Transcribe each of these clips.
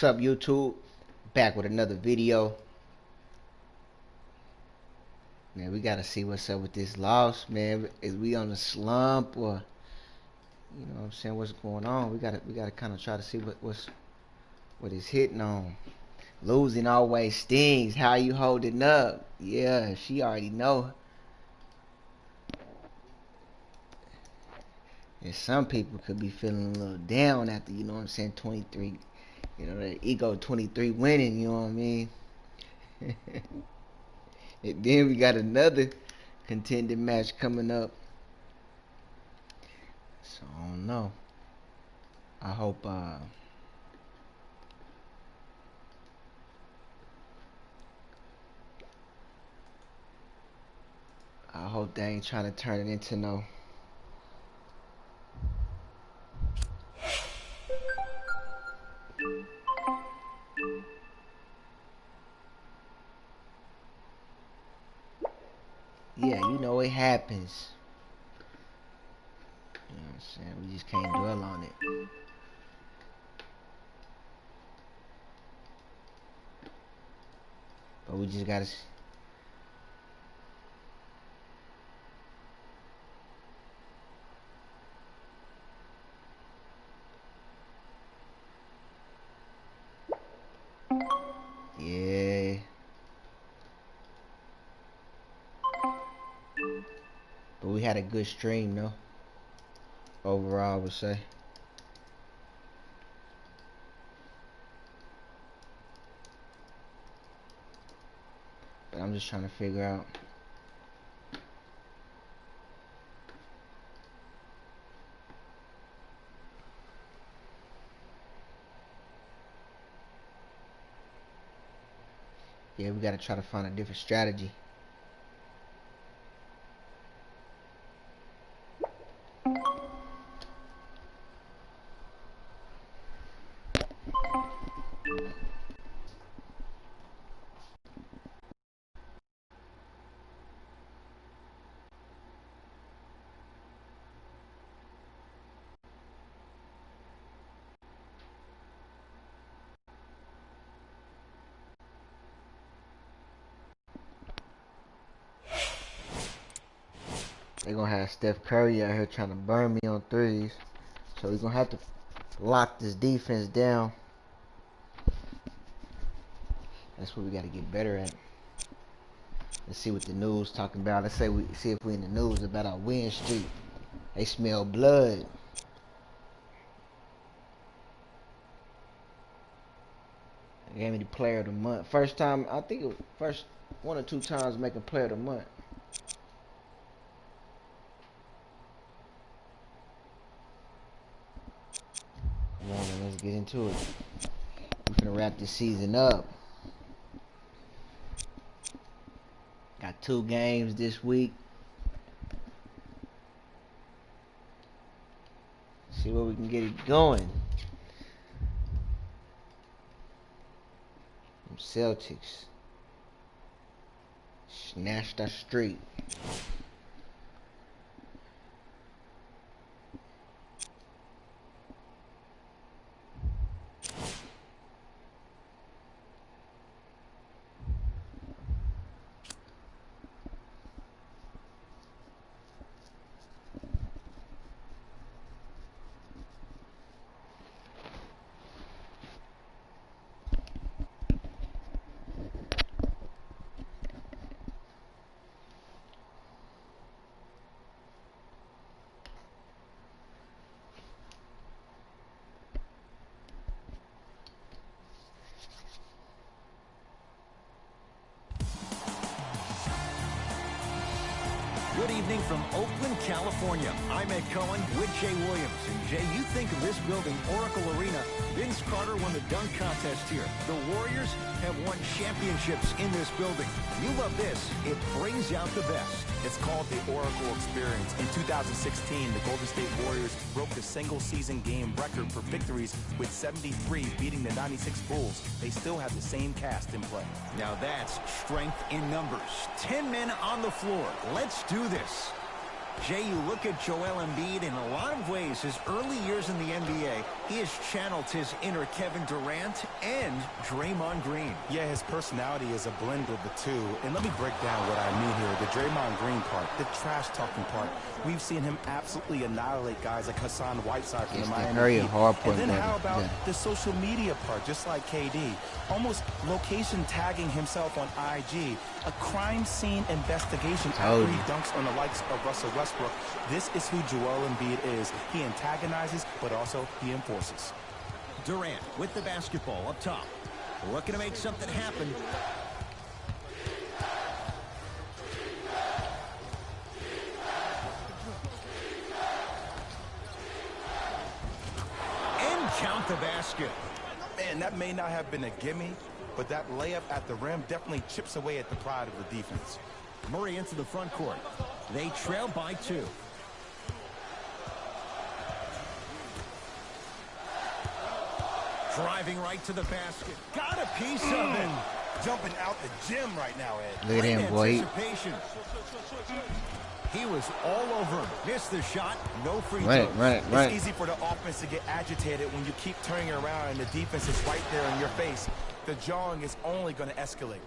What's up, YouTube? Back with another video. Man, we gotta see what's up with this loss, man. Is we on a slump, or you know what I'm saying, what's going on? We gotta kind of try to see what is hitting on. Losing always stings. How you holding up? Yeah, she already know. And some people could be feeling a little down after, you know what I'm saying, 23. You know, that ego 23 winning, you know what I mean? And then we got another contending match coming up. So I don't know. I hope they ain't trying to turn it into no. Yeah, you know it happens. You know what I'm saying? We just can't dwell on it. But we just gotta. Yeah. But we had a good stream, though. Overall, I would say. But I'm just trying to figure out. Yeah, we gotta try to find a different strategy. They're gonna have Steph Curry out here trying to burn me on threes. So we're gonna have to lock this defense down. That's what we gotta get better at. Let's see what the news talking about. Let's see if we in the news about our win streak. They smell blood. They gave me the player of the month. First time, I think it was first 1 or 2 times making player of the month. Come on, man, let's get into it. We're gonna wrap this season up. Got 2 games this week. See where we can get it going. Celtics snatched our streak. Good evening from Oakland, California. I'm Ed Cohen with Jay Williams. And Jay, you think of this building, Oracle Arena. Vince Carter won the dunk contest here. The Warriors have won championships in this building. You love this. It brings out the best. It's called the Oracle Experience. In 2016, the Golden State Warriors broke the single-season game record for victories with 73, beating the 96 Bulls. They still have the same cast in play. Now that's strength in numbers. 10 men on the floor. Let's do this. Jay, you look at Joel Embiid, in a lot of ways, his early years in the NBA, he has channeled his inner Kevin Durant and Draymond Green. Yeah, his personality is a blend of the two. And let me break down what I mean here. The Draymond Green part, the trash-talking part. We've seen him absolutely annihilate guys like Hassan Whiteside from the Miami Heat. And then how about the social media part, just like KD? Almost location tagging himself on IG. A crime scene investigation after he dunks on the likes of Russell Westbrook. This is who Joel Embiid is. He antagonizes, but also he enforces. Durant with the basketball up top. Looking to make something happen. And count the basket. Man, that may not have been a gimme, but that layup at the rim definitely chips away at the pride of the defense. Murray into the front court. They trail by 2. Driving right to the basket. Got a piece of it. Jumping out the gym right now, Ed. Look at him, boy. He was all over him. Missed the shot. No free throws. Run it. It's easy for the offense to get agitated when you keep turning around and the defense is right there in your face. The jawing is only going to escalate.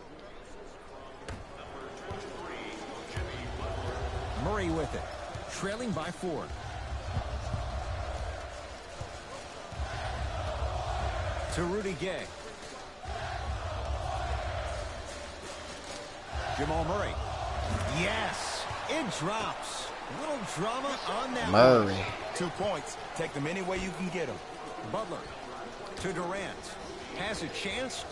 Murray with it. Trailing by 4. To Rudy Gay. Jamal Murray. Yes. It drops. A little drama on that Murray. one. 2 points. Take them any way you can get them. Butler to Durant. Has a chance.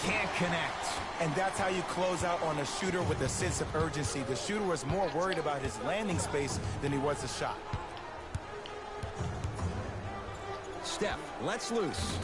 Can't connect. And that's how you close out on a shooter with a sense of urgency. The shooter was more worried about his landing space than he was the shot. Steph lets loose.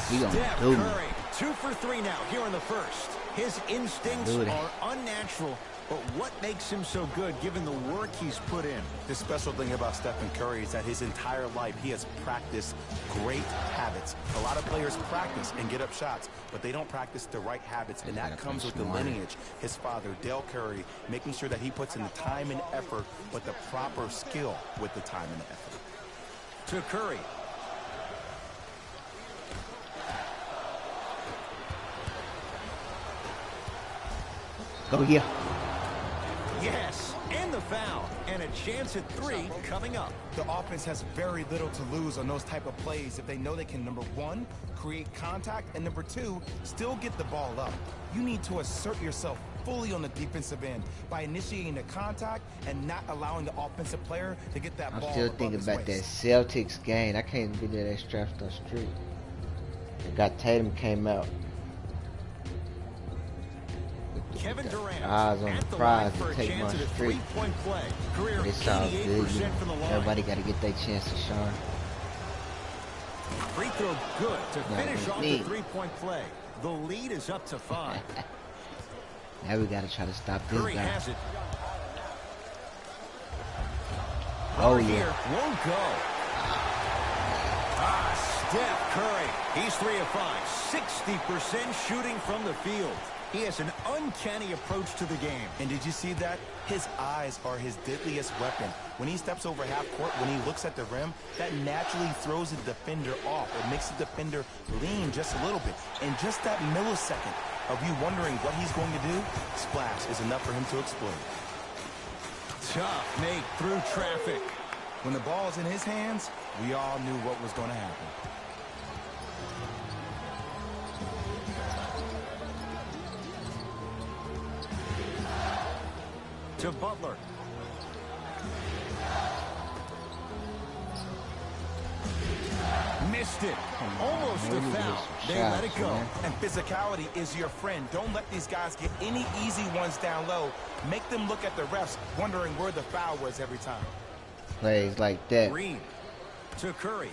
Steph Curry. 2 for 3 now here in the first. His instincts are unnatural, but what makes him so good given the work he's put in? The special thing about Stephen Curry is that his entire life he has practiced great habits. A lot of players practice and get up shots, but they don't practice the right habits, and that comes with the lineage. His father, Dale Curry, making sure that he puts in the time and effort, but the proper skill with the time and the effort. To Curry. Go here. Yes, and the foul. And a chance at 3 coming up. The offense has very little to lose on those type of plays if they know they can, number 1, create contact, and number 2, still get the ball up. You need to assert yourself fully on the defensive end by initiating the contact and not allowing the offensive player to get that ball. I'm still thinking about that Celtics game. I can't believe that strapped on street. I got Tatum came out. Kevin Durant eyes on the prize to take my streak. Career It's all good. from the line. Everybody got to get their chance to shine. Free throw good to finish off the 3-point play. The lead is up to 5. Now we got to try to stop this Curry guy. has it. Oh Here yeah. won't go. Steph Curry. He's 3 of 5. 60% shooting from the field. He has an uncanny approach to the game. And did you see that? His eyes are his deadliest weapon. When he steps over half court, when he looks at the rim, that naturally throws the defender off. It makes the defender lean just a little bit. And just that millisecond of you wondering what he's going to do, splash is enough for him to explode. Tough make through traffic. When the ball is in his hands, we all knew what was going to happen. To Butler. Missed it. Almost a foul. They let it go. And physicality is your friend. Don't let these guys get any easy ones down low. Make them look at the refs, wondering where the foul was every time. Plays like that. Green to Curry.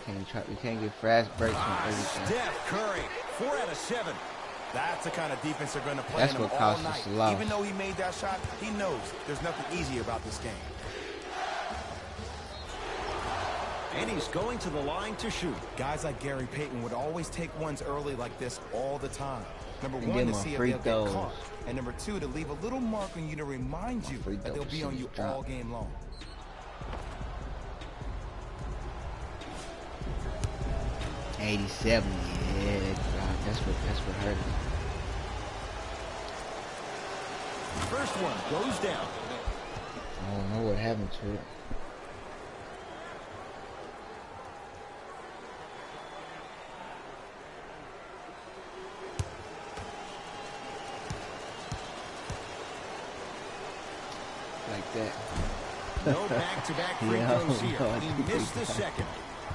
We can't get fast breaks on everything. Steph Curry. 4 out of 7. That's the kind of defense they're going to play That's in him what all cost us night. a lot. Even though he made that shot, he knows there's nothing easy about this game. And he's going to the line to shoot. Guys like Gary Payton would always take ones early like this all the time. Number And 1, then to my see if free they'll throws. get caught. And number 2, to leave a little mark on you to remind you that they'll be on you all game long. 87. Yeah, that's what hurt us. First one goes down. I don't know what happened to it. Like that. No back-to-back free throws here. He missed the second.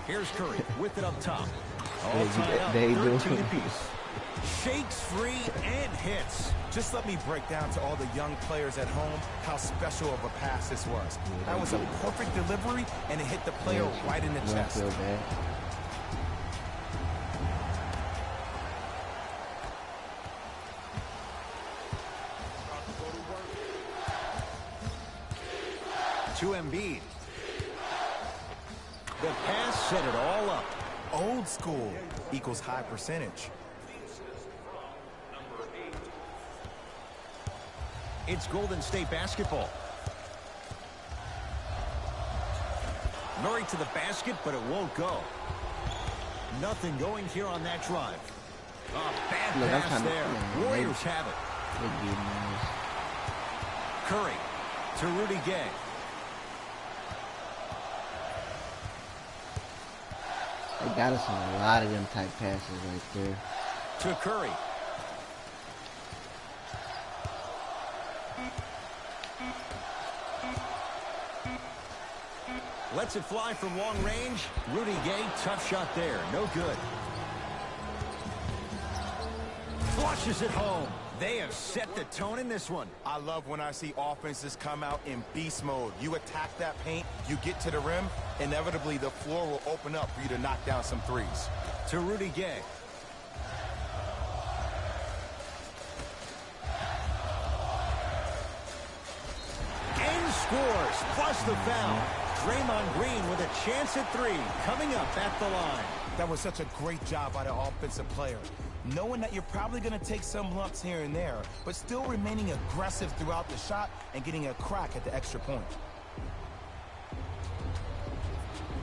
Here's Curry with it up top. All tied up, 13 apiece. Shakes free and hits. Just let me break down to all the young players at home how special of a pass this was. That was a perfect delivery, and it hit the player right in the chest. Feel bad. To Embiid. The pass set it all up. Old school equals high percentage. It's Golden State basketball. Murray to the basket, but it won't go. Nothing going here on that drive. Oh, bad pass there. Warriors have it. Curry to Rudy Gay. They got us on a lot of them type passes right there. To Curry. Lets it fly from long range. Rudy Gay, tough shot there. No good. Flushes it home. They have set the tone in this one. I love when I see offenses come out in beast mode. You attack that paint, you get to the rim, inevitably the floor will open up for you to knock down some threes. To Rudy Gay. And scores, plus the foul. Draymond Green with a chance at three, coming up at the line. That was such a great job by the offensive player. Knowing that you're probably going to take some lumps here and there, but still remaining aggressive throughout the shot and getting a crack at the extra point.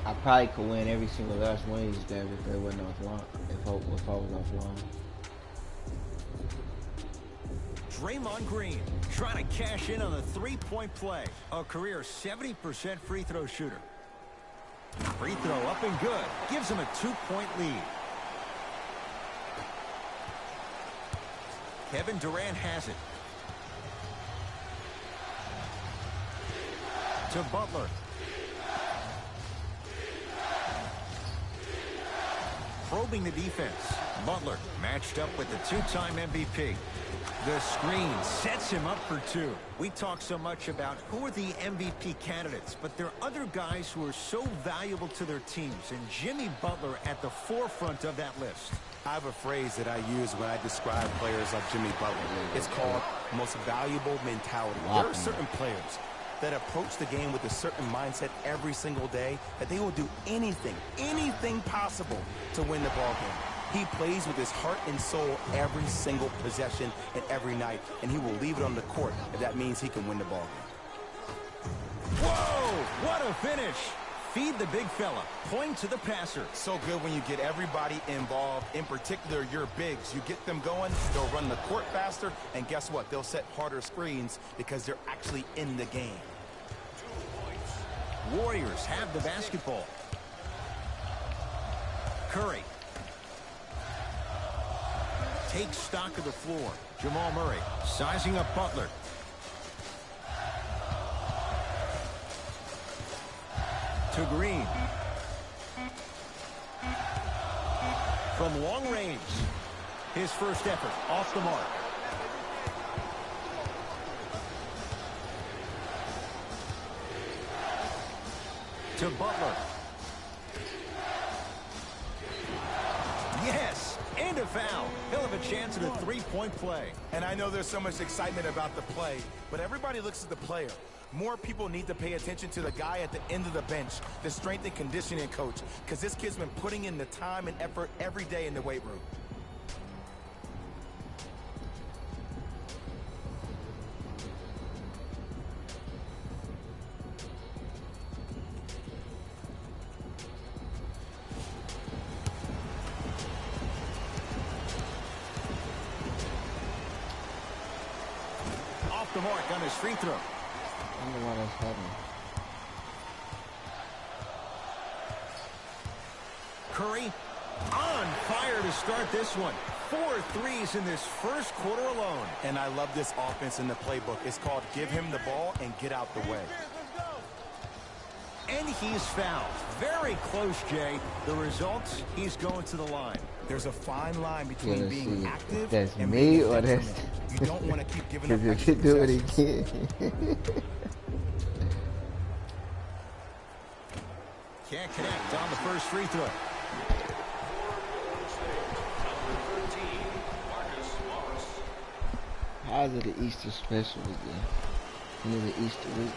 I probably could win every single last one of these games if it wasn't offline. If I was offline. Draymond Green trying to cash in on the three-point play. A career 70% free throw shooter. Free throw up and good. Gives him a 2-point lead. Kevin Durant has it. To Butler. Probing the defense. Butler matched up with the two-time MVP. The screen sets him up for two. We talk so much about who are the MVP candidates, but there are other guys who are so valuable to their teams, and Jimmy Butler at the forefront of that list. I have a phrase that I use when I describe players like Jimmy Butler. It's called most valuable mentality. There are certain players that approach the game with a certain mindset every single day that they will do anything possible to win the ball game. He plays with his heart and soul every single possession and every night, and he will leave it on the court if that means he can win the ball game. Whoa! What a finish! Feed the big fella. Point to the passer. So good when you get everybody involved, in particular your bigs. You get them going, they'll run the court faster, and guess what? They'll set harder screens because they're actually in the game. Warriors have the basketball. Curry. Takes stock of the floor. Jamal Murray sizing up Butler. To Green. From long range. His first effort off the mark. To Butler. Yes, and a foul. He'll have a chance at a three-point play. And I know there's so much excitement about the play, but everybody looks at the player. More people need to pay attention to the guy at the end of the bench, the strength and conditioning coach, because this kid's been putting in the time and effort every day in the weight room. the mark on his free throw. I don't know why that's happening. Curry on fire to start this one. 4 threes in this first quarter alone. And I love this offense in the playbook. It's called give him the ball and get out the way. And he's fouled. Very close, Jay. The results, he's going to the line. There's a fine line between Let's being see. active That's and me being or detrimental. that's You don't want to keep giving up because extra if you do it possessions. again. Can't connect on the first free throw. How's it the Easter special again? You know, the Easter week.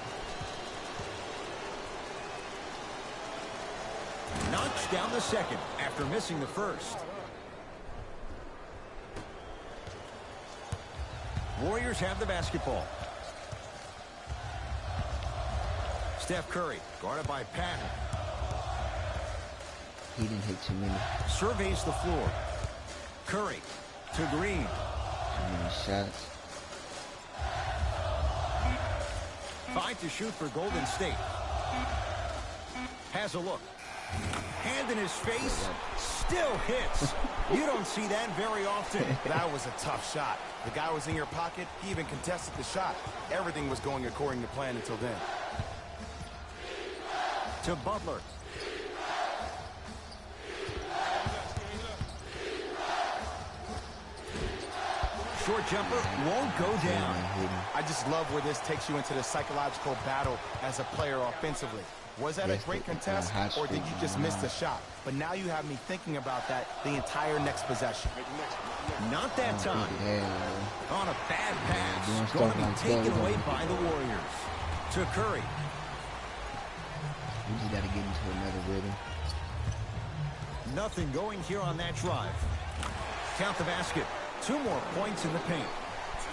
Knocks down the second after missing the first. Warriors have the basketball. Steph Curry, guarded by Patton. He didn't hit too many. Surveys the floor. Curry to Green. Too many shots. 5 to shoot for Golden State. Has a look. Hand in his face. Still hits. You don't see that very often. That was a tough shot. The guy was in your pocket. He even contested the shot. Everything was going according to plan until then. To Butler. Short jumper won't go down. I just love where this takes you into the psychological battle as a player offensively. Was that a great contest, or did you just miss the shot? But now you have me thinking about that the entire next possession. Not that time. On a bad pass. Going to be taken away by the Warriors. To Curry. We just got to get into another rhythm. Nothing going here on that drive. Count the basket. 2 more points in the paint.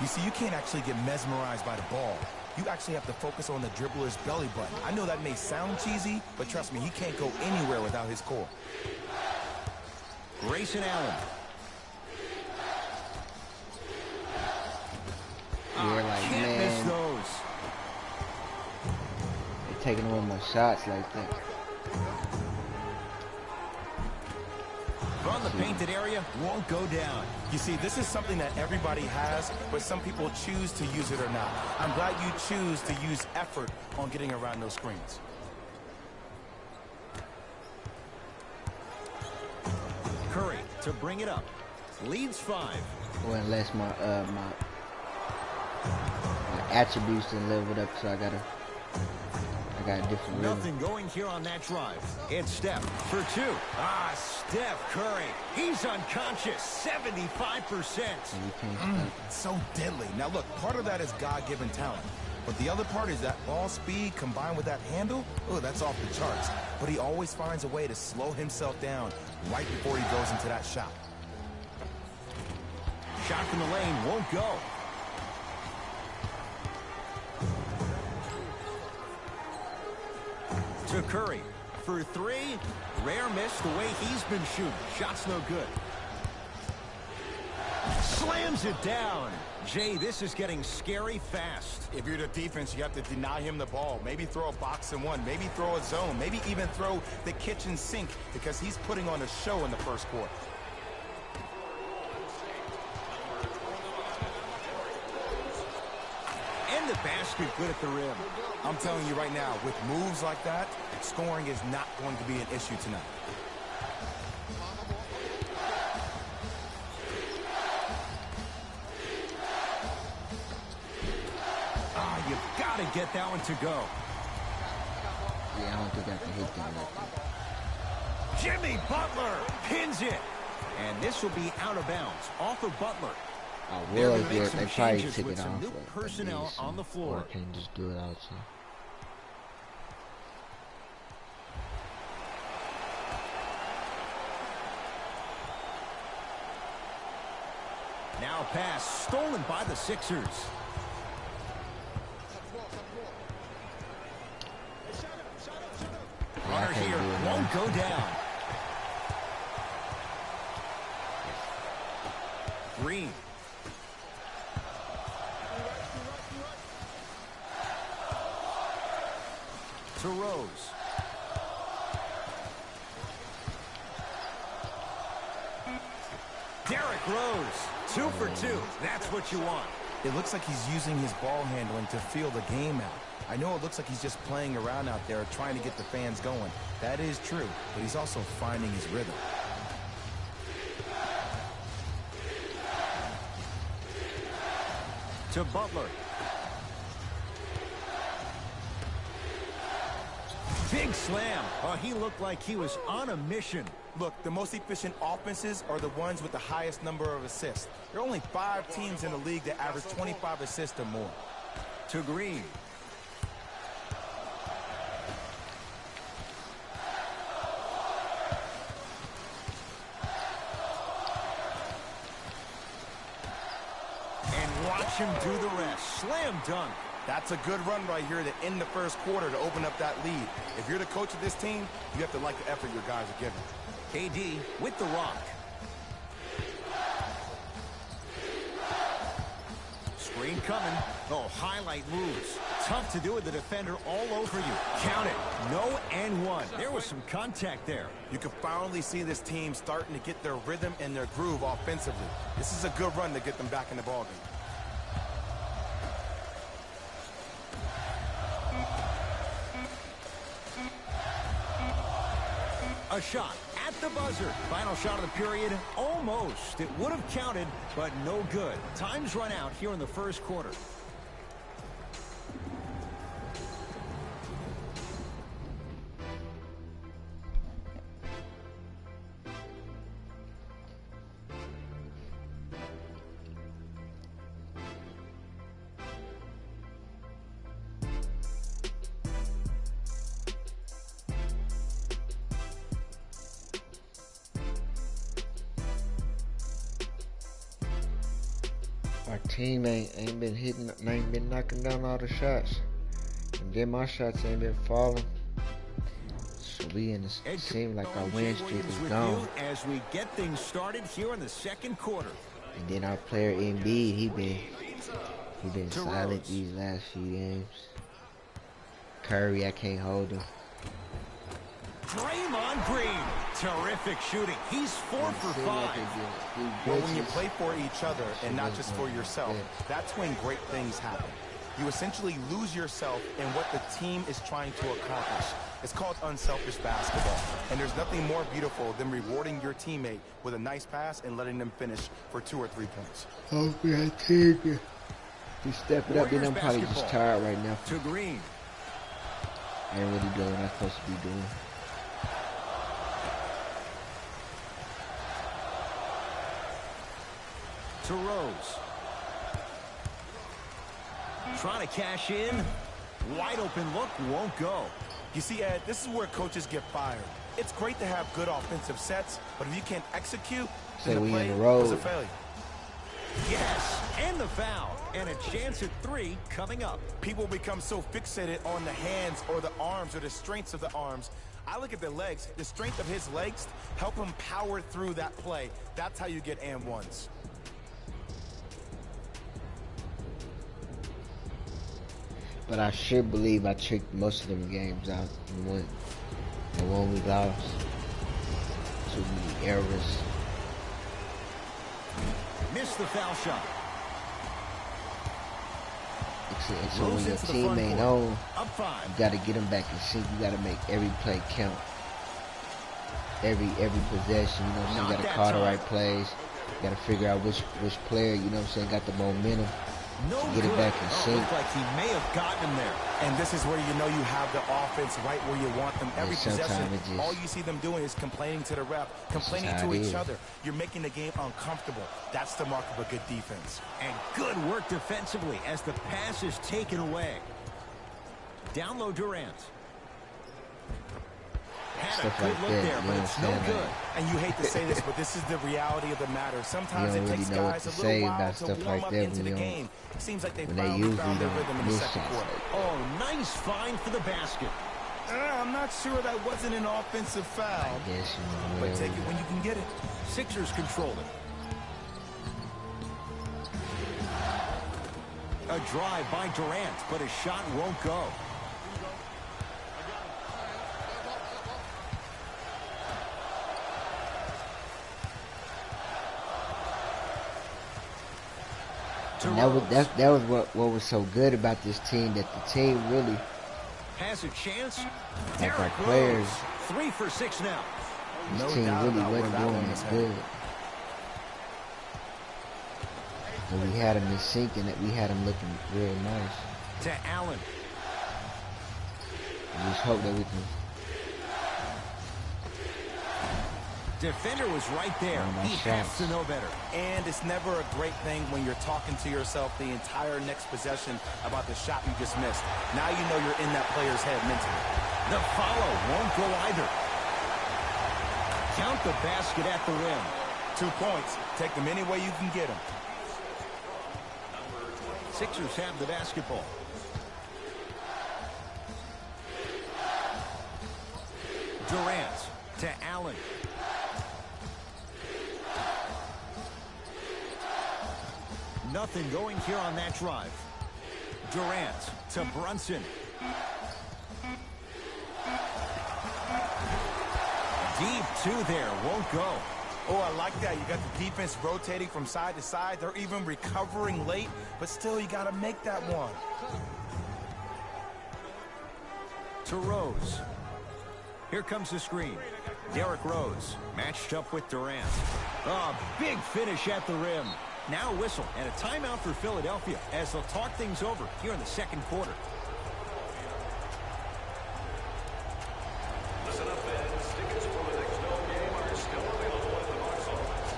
You see, you can't actually get mesmerized by the ball. You actually have to focus on the dribbler's belly button. I know that may sound cheesy, but trust me, he can't go anywhere without his core. Grayson Allen. You're like, Can't miss man, those. they're taking away my shots like that. From the painted area, won't go down. You see, this is something that everybody has, but some people choose to use it or not. I'm glad you choose to use effort on getting around those screens. Curry to bring it up. Leads 5. Well, unless my attributes didn't level it up, so I got a different rhythm. Nothing going here on that drive. It's Steph for 2. Steph Curry. He's unconscious. 75%. So deadly. Now look, part of that is God-given talent. But the other part is that ball speed combined with that handle. Oh, that's off the charts. But he always finds a way to slow himself down right before he goes into that shot. Shot from the lane won't go. To Curry for 3. Rare miss the way he's been shooting. Shot's no good. Slams it down. Jay, this is getting scary fast. If you're the defense, you have to deny him the ball. Maybe throw a box and one. Maybe throw a zone. Maybe even throw the kitchen sink because he's putting on a show in the first quarter. And the basket good at the rim. I'm telling you right now, with moves like that, scoring is not going to be an issue tonight. You've got to get that one to go. Yeah, I don't think I can hit that like that. Jimmy Butler pins it. And this will be out of bounds. Off of Butler. Well, they probably took with it some off. new personnel on the floor. Or I can't just do it outside. Now pass stolen by the Sixers. Runner here won't go down. Green. To Rose. Derrick Rose, 2 for 2. That's what you want. It looks like he's using his ball handling to feel the game out. I know it looks like he's just playing around out there trying to get the fans going. That is true, but he's also finding his rhythm. To Butler. Big slam. Oh, he looked like he was on a mission. Look, the most efficient offenses are the ones with the highest number of assists. There are only 5 teams in the league that average 25 assists or more. To Green. And watch him do the rest. Slam dunk. That's a good run right here to end the first quarter to open up that lead. If you're the coach of this team, you have to like the effort your guys are giving. KD with the rock. Screen coming. Oh, highlight moves. Tough to do with the defender all over you. Count it. No and one. There was some contact there. You can finally see this team starting to get their rhythm and their groove offensively. This is a good run to get them back in the ballgame. A shot at the buzzer. Final shot of the period. Almost. It would have counted, but no good. Time's run out here in the first quarter. Our team ain't been knocking down all the shots, and then my shots ain't been falling. So we in this seem like our win streak is gone. As we get things started here in the second quarter. And then our player Embiid, he been silent these last few games. Curry, I can't hold him. Draymond Green, terrific shooting. He's 4 for 5. Well, when you play for each other and not just for yourself, that's when great things happen. You essentially lose yourself in what the team is trying to accomplish. It's called unselfish basketball. And there's nothing more beautiful than rewarding your teammate with a nice pass and letting them finish for 2 or 3 points. Oh, man, team. He's stepping up, and I'm probably just tired right now. To Green. I ain't really doing what I'm supposed to be doing. To Rose. Trying to cash in. Wide open look, won't go. You see, Ed, this is where coaches get fired. It's great to have good offensive sets, but if you can't execute, then the play was a failure. Yes, and the foul. And a chance at 3 coming up. People become so fixated on the hands or the arms or the strengths of the arms. I look at the legs. The strength of his legs help him power through that play. That's how you get and ones. But I sure believe I tricked most of them games out and won. The one we lost. Too many errors. Missed the foul shot. So when your team ain't on, up 5. you got to get them back in sync. You got to make every play count. Every possession, you know what I'm saying? You got to call the right plays. You got to figure out which player, you know what I'm saying, got the momentum. Get it back in sync. Looked like he may have gotten him there. And this is where you know you have the offense right where you want them. Every possession, all you see them doing is complaining to the ref, complaining to each other. You're making the game uncomfortable. That's the mark of a good defense. And good work defensively as the pass is taken away. Down low Durant. Had a good look there, but it's no good. And you hate to say this, but this is the reality of the matter. Sometimes it takes guys a little while to warm up into the game. It seems like they finally found their rhythm in the second quarter. Oh, nice find for the basket. I'm not sure that wasn't an offensive foul. Yes, but take it when you can get it. Sixers control it. A drive by Durant, but his shot won't go. And that was what was so good about this team, that the team really has a chance. like our players. 3 for 6 now. This team really wasn't doing as good. And we had them in sync, and we had them looking real nice. To Allen. We just hope that we can. Defender was right there. He has to know better. And it's never a great thing when you're talking to yourself the entire next possession about the shot you just missed. Now you know you're in that player's head mentally. The follow won't go either. Count the basket at the rim. 2 points. Take them any way you can get them. Sixers have the basketball. Durant to Allen. Nothing going here on that drive. Durant to Brunson. Deep two there, won't go. Oh, I like that. You got the defense rotating from side to side. They're even recovering late, but still you got to make that one. To Rose. Here comes the screen. Derrick Rose matched up with Durant. A big finish at the rim. Now a whistle and a timeout for Philadelphia as they'll talk things over here in the second quarter. Listen up, fans. Tickets for the next home game are still available at the box office.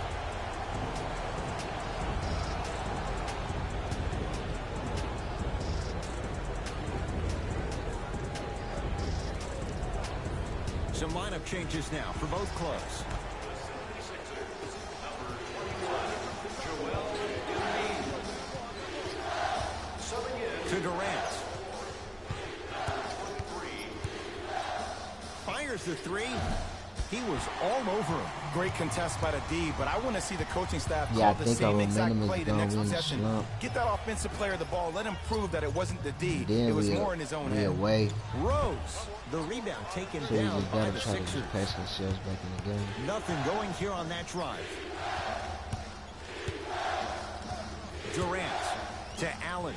Some lineup changes now for both clubs. To Durant. Fires the three. He was all over him. Great contest by the D, but I want to see the coaching staff Yeah, call the I think our same exact momentum play is the going next to win the possession. slump. Get that offensive player the ball. Let him prove that it wasn't the D. Then It was more in his own head. away. Rose. The rebound taken So we down just by gotta the try to Sixers. just pass ourselves back in the game. Nothing going here on that drive. Durant to Allen.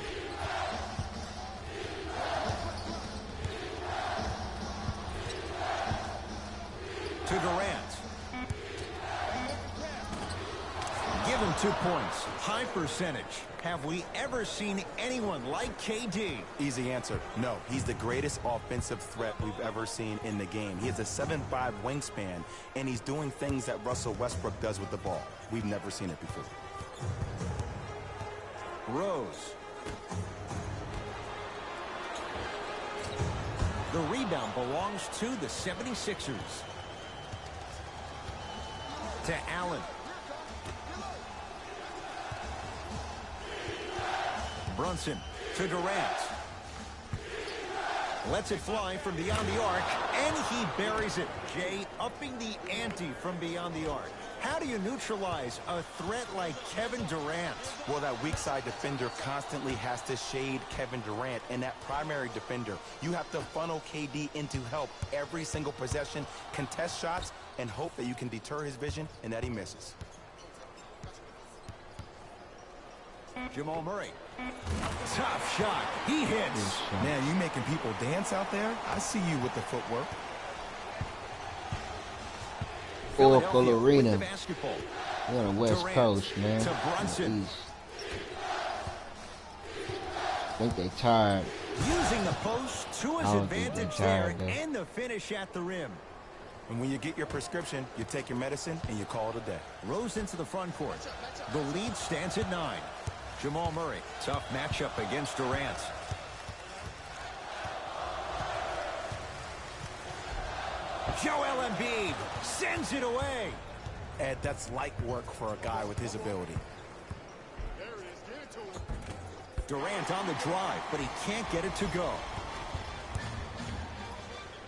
To Durant. Give him 2 points. High percentage. Have we ever seen anyone like KD? Easy answer. No, he's the greatest offensive threat we've ever seen in the game. He has a 7'5" wingspan, and he's doing things that Russell Westbrook does with the ball. We've never seen it before. Rose. The rebound belongs to the 76ers. To Allen. Brunson to Durant. Lets it fly from beyond the arc, and he buries it. Jay upping the ante from beyond the arc. How do you neutralize a threat like Kevin Durant? Well, that weak side defender constantly has to shade Kevin Durant, and that primary defender, you have to funnel KD into help every single possession, contest shots, and hope that you can deter his vision and that he misses. Jamal Murray. Tough shot. He hits. Man, you making people dance out there? I see you with the footwork. Oracle Arena. With the basketball. We're on the West Durant Coast, man. to Brunson. East. I think they tired. Using the post to his I don't think advantage they're there, tired, though. and the finish at the rim. And when you get your prescription, you take your medicine and you call it a day. Rose into the front court. The lead stands at 9. Jamal Murray, tough matchup against Durant. Joel Embiid sends it away. Ed, that's light work for a guy with his ability. Durant on the drive, but he can't get it to go.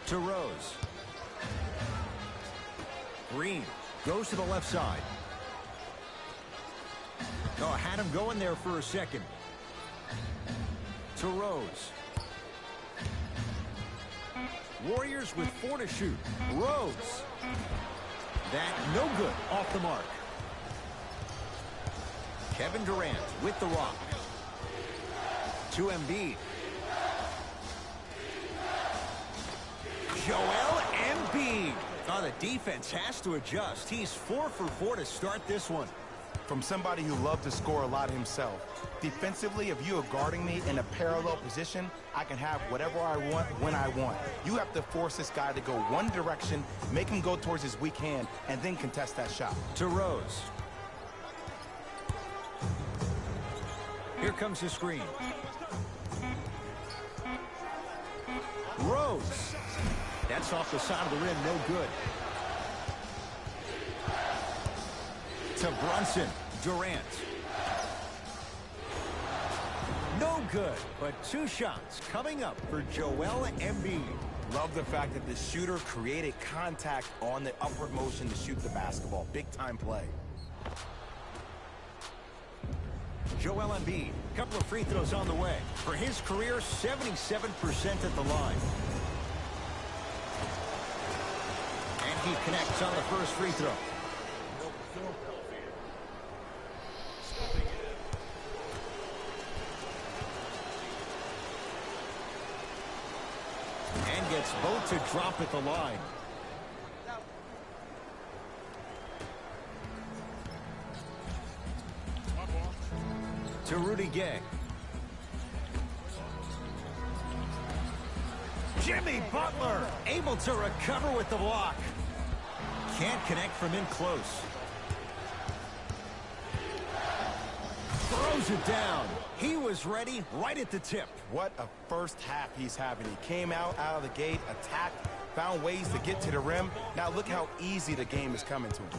To Rose. Green goes to the left side. Oh, had him going there for a second. To Rose. Warriors with 4 to shoot. Rose. That no good. Off the mark. Kevin Durant with the rock. To Embiid. Joel Embiid. Oh, the defense has to adjust. He's 4 for 4 to start this one. From somebody who loved to score a lot himself, defensively, if you are guarding me in a parallel position, I can have whatever I want when I want. You have to force this guy to go one direction, make him go towards his weak hand, and then contest that shot. To Rose. Here comes the screen. Rose. That's off the side of the rim, no good. To Brunson. Durant. No good, but 2 shots coming up for Joel Embiid. Love the fact that the shooter created contact on the upward motion to shoot the basketball. Big time play. Joel Embiid, couple of free throws on the way. For his career, 77% at the line. And he connects on the first free throw. And gets both to drop at the line. To Rudy Gay. Jimmy Butler able to recover with the block. Can't connect from in close. Throws it down. He was ready right at the tip. What a first half he's having. He came out of the gate, attacked, found ways to get to the rim. Now look how easy the game is coming to him.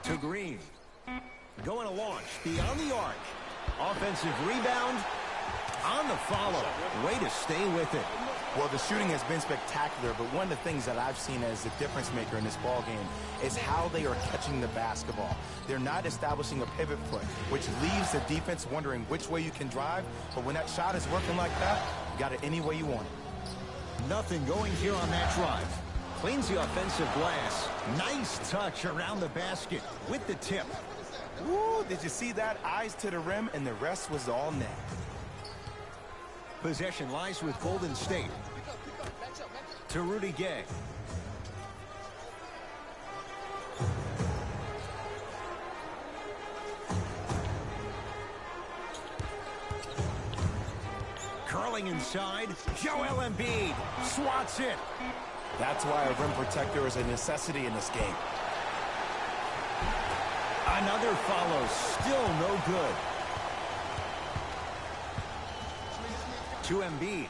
To Green. Going to launch beyond the arc. Offensive rebound on the follow. Way to stay with it. Well, the shooting has been spectacular, but one of the things that I've seen as the difference maker in this ball game is how they are catching the basketball. They're not establishing a pivot foot, which leaves the defense wondering which way you can drive, but when that shot is working like that, you got it any way you want it. Nothing going here on that drive. Cleans the offensive glass. Nice touch around the basket with the tip. Woo, did you see that? Eyes to the rim, and the rest was all net. Possession lies with Golden State. To Rudy Gay. Curling inside. Joel Embiid swats it. That's why a rim protector is a necessity in this game. Another follow, still no good. To Embiid.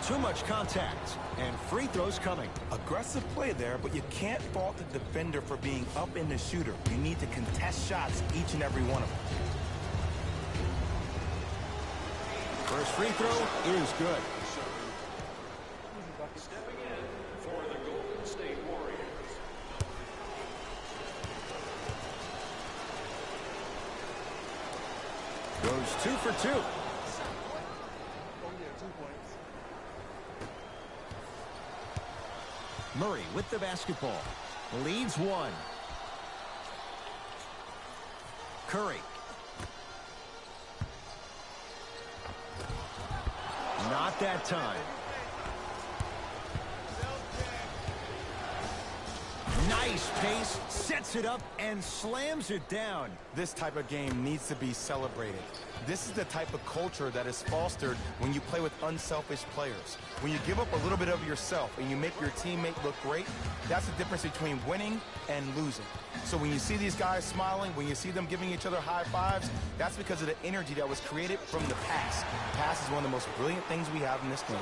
Too much contact, and free throws coming. Aggressive play there, but you can't fault the defender for being up in the shooter. You need to contest shots, each and every one of them. First free throw is good. Stepping in for the Golden State Warriors. Goes 2 for 2. Murray with the basketball. Leads 1. Curry. Not that time. Nice pace, sets it up, and slams it down. This type of game needs to be celebrated. This is the type of culture that is fostered when you play with unselfish players. When you give up a little bit of yourself and you make your teammate look great, that's the difference between winning and losing. So when you see these guys smiling, when you see them giving each other high fives, that's because of the energy that was created from the pass. Pass is one of the most brilliant things we have in this game.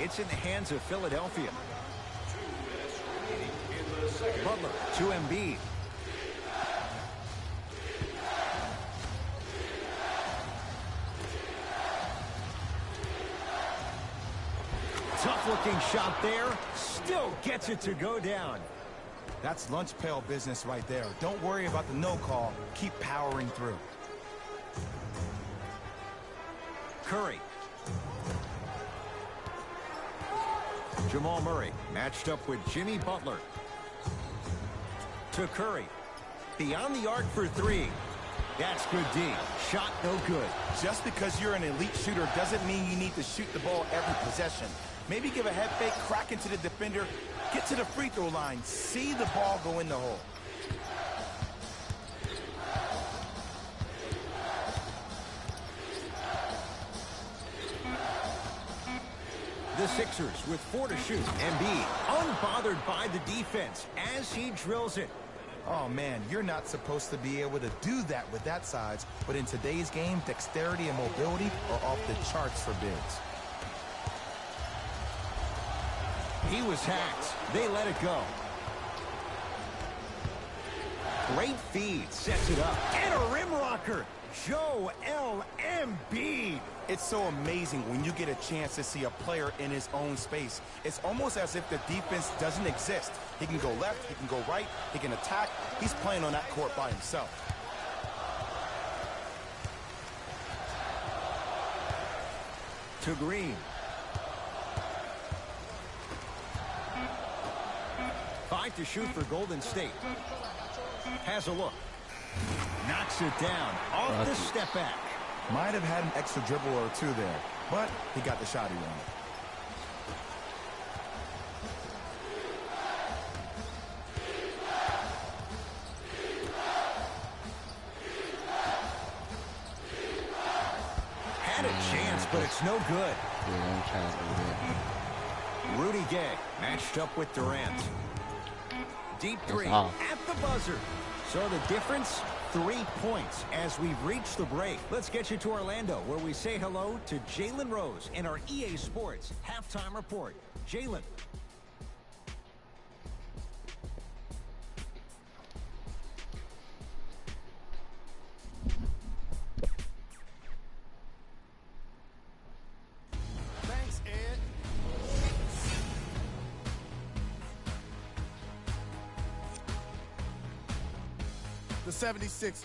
It's in the hands of Philadelphia. 2 minutes remaining in the second. Butler to Embiid. Tough looking shot there. Still gets it to go down. That's lunch pail business right there. Don't worry about the no call. Keep powering through. Curry. Jamal Murray matched up with Jimmy Butler. To Curry. Beyond the arc for three. That's good D. Shot no good. Just because you're an elite shooter doesn't mean you need to shoot the ball every possession. Maybe give a head fake, crack into the defender, get to the free throw line, see the ball go in the hole. The Sixers with 4 to shoot. Embiid unbothered by the defense as he drills it. Oh, man, you're not supposed to be able to do that with that size, but in today's game, dexterity and mobility are off the charts for bigs. He was hacked. They let it go. Great feed. Sets it up. And a rim rocker. Joel Embiid. It's so amazing when you get a chance to see a player in his own space. It's almost as if the defense doesn't exist. He can go left, he can go right, he can attack. He's playing on that court by himself. To Green. 5 to shoot for Golden State. Has a look. Knocks it down. Off the step back. Might have had an extra dribble or two there, but he got the shot he wanted. Had a chance, but it's no good. Yeah, I'm trying to do that. Rudy Gay matched up with Durant. Deep three off. at the buzzer. So the difference, 3 points as we've reached the break. Let's get you to Orlando, where we say hello to Jalen Rose in our EA Sports Halftime Report. Jalen. Thanks, Ed. The 76ers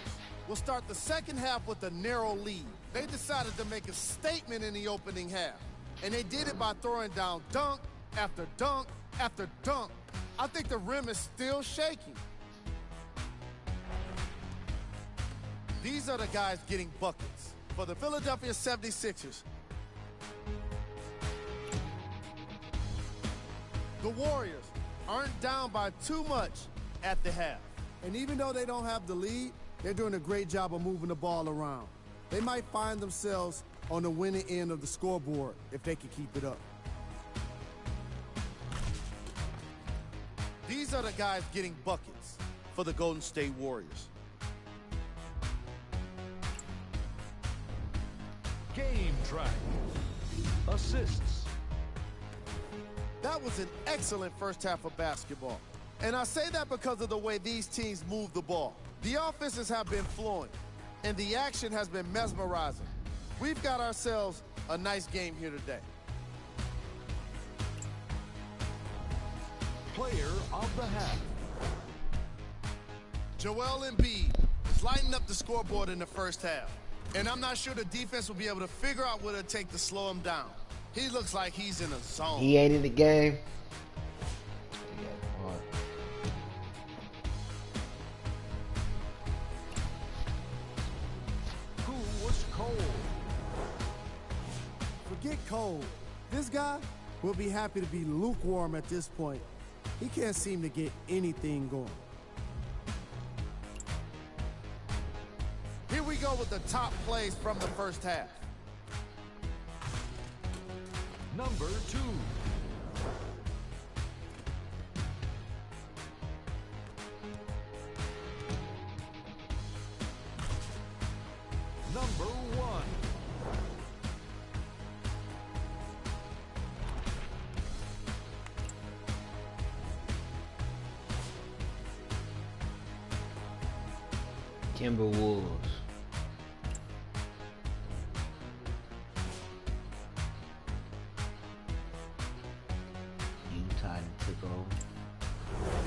will start the second half with a narrow lead. They decided to make a statement in the opening half, and they did it by throwing down dunk after dunk after dunk. I think the rim is still shaking. These are the guys getting buckets for the Philadelphia 76ers. The Warriors aren't down by too much at the half. And even though they don't have the lead, they're doing a great job of moving the ball around. They might find themselves on the winning end of the scoreboard if they can keep it up. These are the guys getting buckets for the Golden State Warriors. Game track. Assists. That was an excellent first half of basketball. And I say that because of the way these teams move the ball. The offenses have been flowing, and the action has been mesmerizing. We've got ourselves a nice game here today. Player of the half. Joel Embiid is lighting up the scoreboard in the first half. And I'm not sure the defense will be able to figure out what it'll take to slow him down. He looks like he's in a zone. He ain't in the game. Who was cold? Forget cold. This guy will be happy to be lukewarm at this point. He can't seem to get anything going. Here we go with the top plays from the first half. Number 2. Number 1. Timberwolves. Utah took over.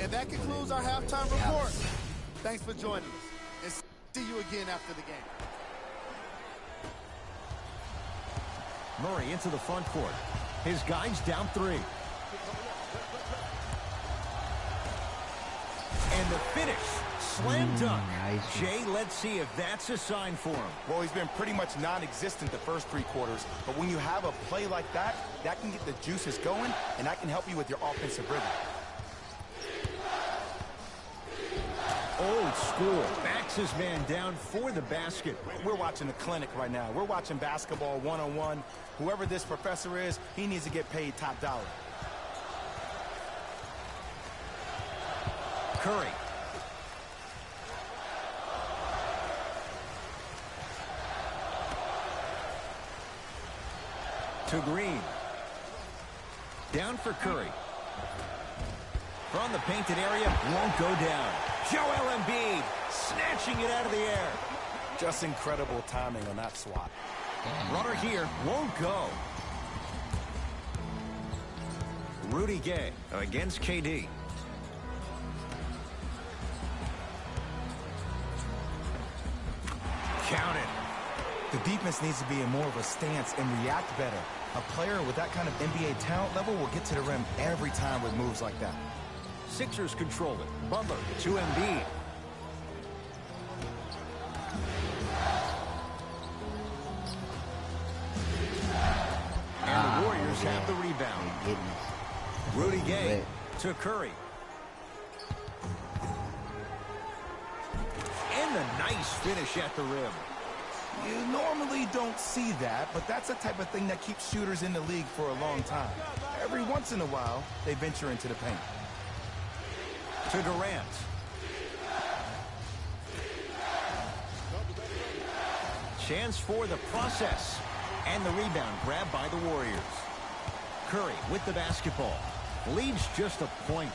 And that concludes our halftime report. Thanks for joining us, and see you again after the game. Murray into the front court. His guys down 3. And the finish. Slam dunk. Nice. Jay, let's see if that's a sign for him. Well, he's been pretty much non-existent the first 3 quarters, but when you have a play like that, that can get the juices going, and that can help you with your offensive rhythm. Old school. Backs his man down for the basket. We're watching a clinic right now. We're watching basketball one-on-one. Whoever this professor is, he needs to get paid top dollar. Curry. To Green. Down for Curry. From the painted area, won't go down. Joel Embiid snatching it out of the air. Just incredible timing on that swat. Runner here, won't go. Rudy Gay against KD. Count it. The defense needs to be in more of a stance and react better. A player with that kind of NBA talent level will get to the rim every time with moves like that. Sixers control it. Butler to Embiid. And the Warriors have the rebound. Rudy Gay to Curry. And the nice finish at the rim. You normally don't see that, but that's the type of thing that keeps shooters in the league for a long time. Every once in a while, they venture into the paint. To Durant. Chance for the process. And the rebound grabbed by the Warriors. Curry with the basketball. Leads just a point.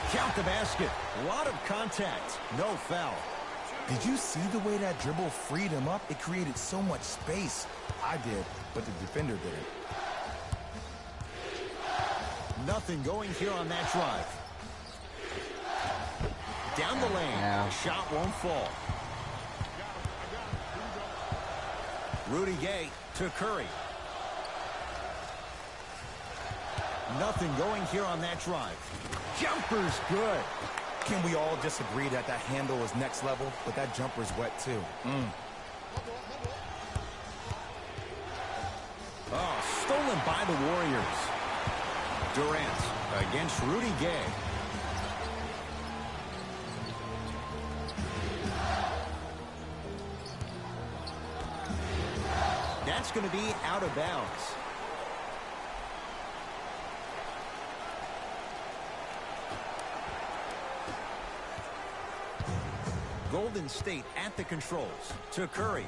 Count the basket. A lot of contact. No foul. Did you see the way that dribble freed him up? It created so much space. I did, but the defender didn't. Nothing going here on that drive. Down the lane. Yeah. Shot won't fall. Rudy Gay to Curry. Nothing going here on that drive. Jumper's good. Can we all just agree that that handle is next level, but that jumper's wet too? Oh, stolen by the Warriors. Durant against Rudy Gay. That's going to be out of bounds. Golden State at the controls to Curry.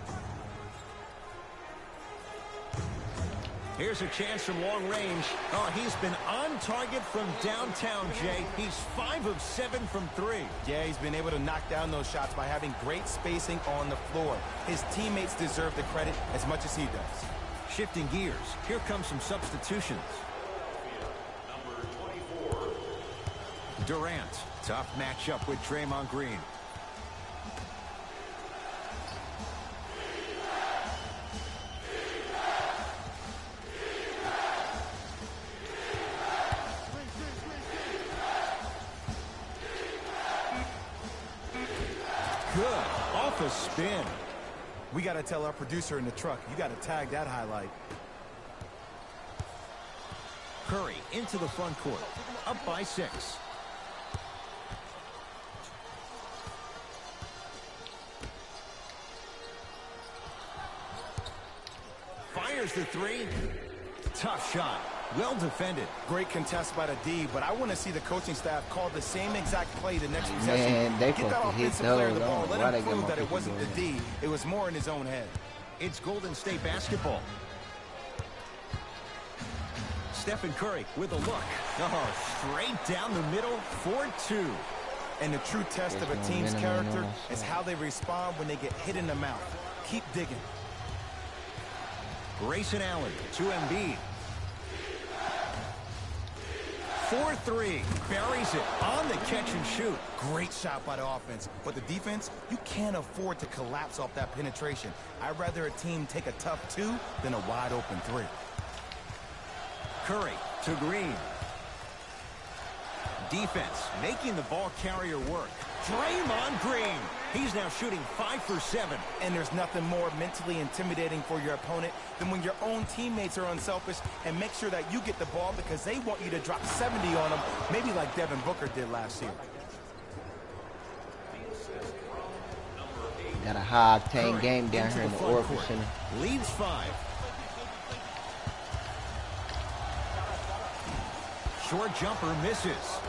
Here's a chance from long range. Oh, he's been on target from downtown, Jay. He's 5 of 7 from 3. Yeah, he's been able to knock down those shots by having great spacing on the floor. His teammates deserve the credit as much as he does. Shifting gears. Here comes some substitutions. Number 24. Durant. Tough matchup with Draymond Green. Good. Off a spin. We got to tell our producer in the truck, you got to tag that highlight. Curry into the front court. Up by 6. Fires the 3. Tough shot. Well defended. Great contest by the D, but I want to see the coaching staff call the same exact play the next possession. Man, they Get that supposed to hit offensive player the those. ball. Why Let they him got prove my that it people wasn't the doing D. It was more in his own head. It's Golden State basketball. Stephen Curry with a look. Oh, straight down the middle for 2. And the true test of a team's character is how they respond when they get hit in the mouth. keep digging. Grayson Allen to Embiid. 4-3. Buries it on the catch and shoot. Great shot by the offense. But the defense, you can't afford to collapse off that penetration. I'd rather a team take a tough 2 than a wide open 3. Curry to Green. Defense making the ball carrier work. Draymond Green. He's now shooting 5 for 7. And there's nothing more mentally intimidating for your opponent than when your own teammates are unselfish and make sure that you get the ball because they want you to drop 70 on them, maybe like Devin Booker did last year. Got a high-octane Curry game down into here in the the front Oracle court. Center. Leads 5. Short jumper misses.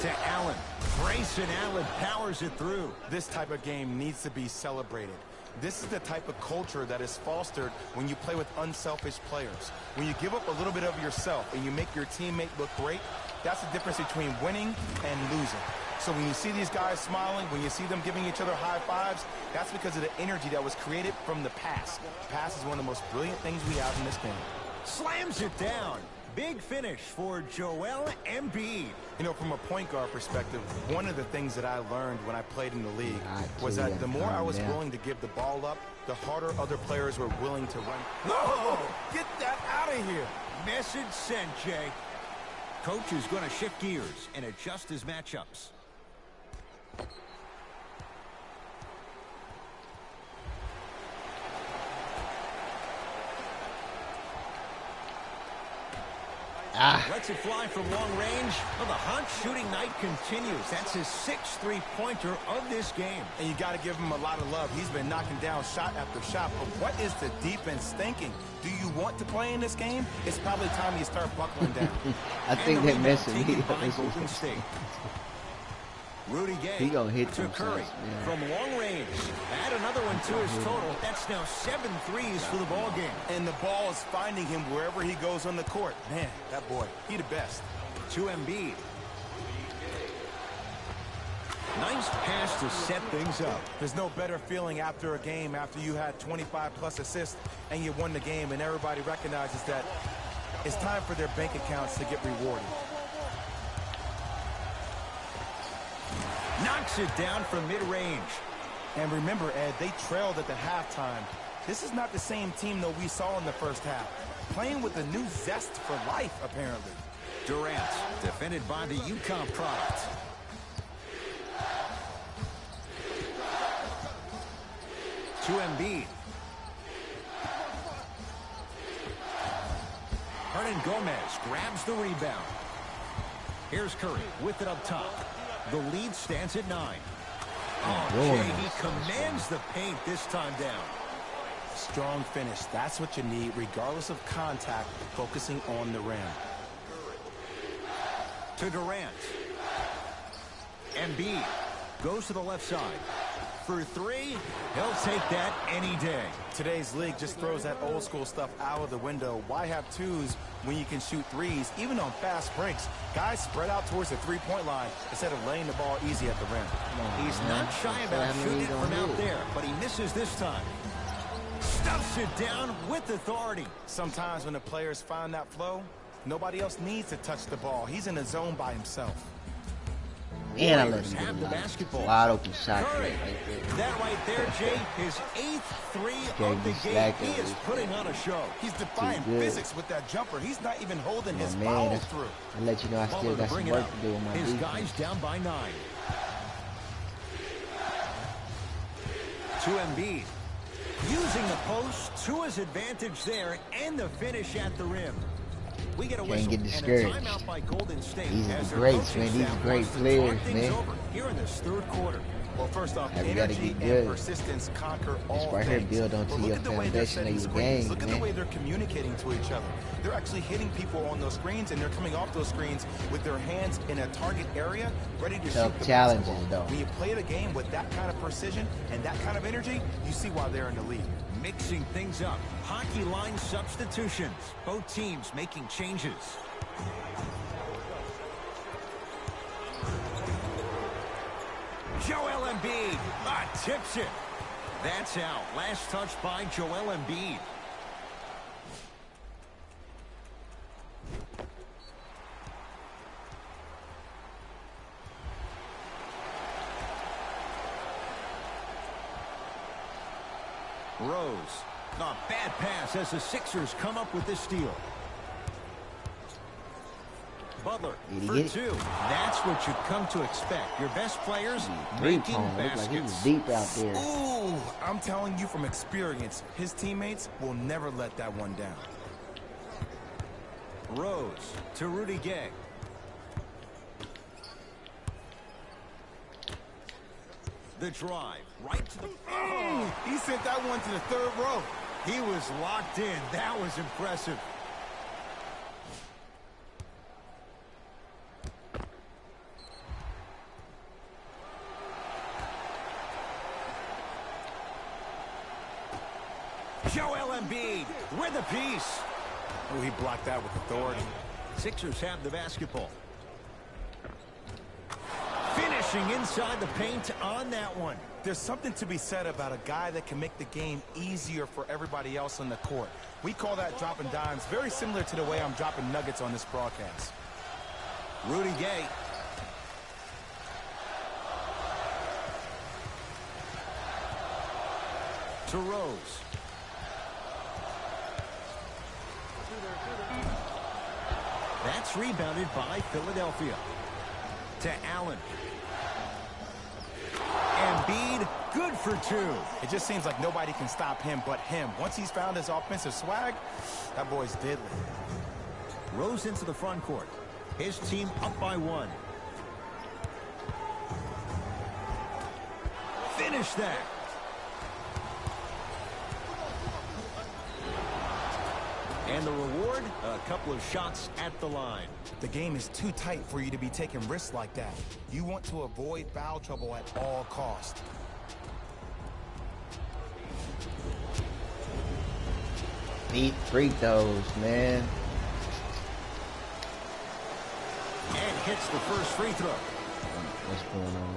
To Allen. Grayson Allen powers it through. This type of game needs to be celebrated. This is the type of culture that is fostered when you play with unselfish players. When you give up a little bit of yourself and you make your teammate look great, that's the difference between winning and losing. So when you see these guys smiling, when you see them giving each other high fives, that's because of the energy that was created from the pass. The pass is one of the most brilliant things we have in this game. Slams it down. Big finish for Joel Embiid. You know, from a point guard perspective, one of the things that I learned when I played in the league was that the more I was willing to give the ball up, the harder other players were willing to run. Oh, get that out of here. Message sent, Jay. Coach is going to shift gears and adjust his matchups. Lets it fly from long range. Well, the hot shooting night continues. That's his 6th three-pointer of this game. And you got to give him a lot of love. He's been knocking down shot after shot. But what is the defense thinking? Do you want to play in this game? It's probably time you start buckling down. I think they're messing me taken up. by Golden State. Rudy Gay He gonna hit to them Curry shots, man. from long range. Add another one to his total. That's now 7 threes for the ball game. And the ball is finding him wherever he goes on the court. Man, that boy, he the best. To Embiid. Nice pass to set things up. There's no better feeling after a game after you had 25-plus assists and you won the game and everybody recognizes that it's time for their bank accounts to get rewarded. Knocks it down from mid-range. And remember, Ed, they trailed at the halftime. This is not the same team that we saw in the first half. Playing with a new zest for life, apparently. Durant, defended by the UConn product. To Embiid. Hernan Gomez grabs the rebound. Here's Curry with it up top. The lead stands at 9. Oh, Jay, he commands the paint this time down. Strong finish. That's what you need, regardless of contact, focusing on the rim. To Durant. Embiid goes to the left side. For 3, he'll take that any day. Today's league just throws that old school stuff out of the window. Why have 2s when you can shoot 3s, even on fast breaks? Guys spread out towards the three-point line instead of laying the ball easy at the rim. He's not shy about shooting it from out there, but he misses this time. Stuffs it down with authority. Sometimes when the players find that flow, nobody else needs to touch the ball. He's in the zone by himself. And I let Warriors him have the get a basketball. wide open shot. Curry. Right there. That right there, Jay, his 8th three of the game. He is putting on a show. He's defying physics with that jumper. He's not even holding his Man, follow that's- through. I let you know I still Butler to got bring some it work up. to do with my His defense. guys down by 9. To Embiid. Using the post to his advantage there and the finish at the rim. We get a Can't whistle get and a discouraged. timeout by Golden State. These are as the their greats, coaching man. These are staff great wants to players, talk things man. over here in this 3rd quarter. Well, first off, Yeah, we gotta energy get and good. persistence conquer This all right here things. build onto But look your at the way they're foundation setting of your screens. game, Look at man. the way they're communicating to each other. They're actually hitting people on those screens, and they're coming off those screens with their hands in a target area, ready to Tough shoot the challenges, basketball. though. When you play the game with that kind of precision and that kind of energy, you see why they're in the league. Mixing things up. Hockey line substitutions. Both teams making changes. Joel Embiid tips it. That's out. Last touch by Joel Embiid. Rose. A bad pass as the Sixers come up with this steal. Butler for two. That's what you've come to expect. Your best players making baskets. Like he was deep out there. Ooh, I'm telling you from experience, his teammates will never let that one down. Rose to Rudy Gay. The drive right to the... Oh, he sent that one to the third row. He was locked in. That was impressive. Joel Embiid with a piece. Oh, he blocked that with authority. Sixers have the basketball. Finishing inside the paint on that one. There's something to be said about a guy that can make the game easier for everybody else on the court. We call that dropping dimes, very similar to the way I'm dropping nuggets on this broadcast. Rudy Gay. To Rose. That's rebounded by Philadelphia. To Allen. Embiid, good for two. It just seems like nobody can stop him but him. Once he's found his offensive swag, that boy's deadly. Rose into the front court. His team up by one. Finish that. And the reward, a couple of shots at the line. The game is too tight for you to be taking risks like that. You want to avoid foul trouble at all costs. Beat free throws, man. And hits the first free throw. What's going on?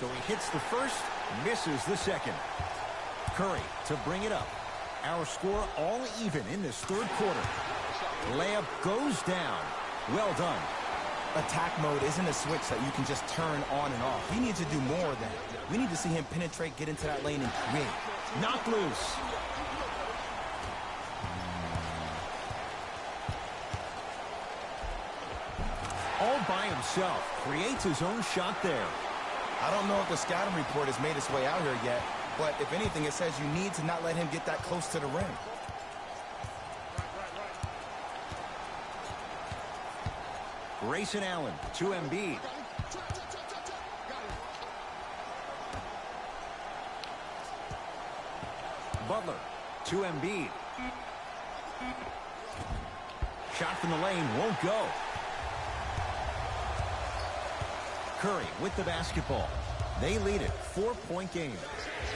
So he hits the first, misses the second. Curry to bring it up. Our score all even in this third quarter. Layup goes down. Well done. Attack mode isn't a switch that you can just turn on and off. He needs to do more of that. We need to see him penetrate, get into that lane, and create. Knock loose. All by himself. Creates his own shot there. I don't know if the scouting report has made its way out here yet, but if anything, it says you need to not let him get that close to the rim. Grayson Allen to Embiid. Butler to Embiid. Shot from the lane won't go. Curry with the basketball. They lead it. 4-point game.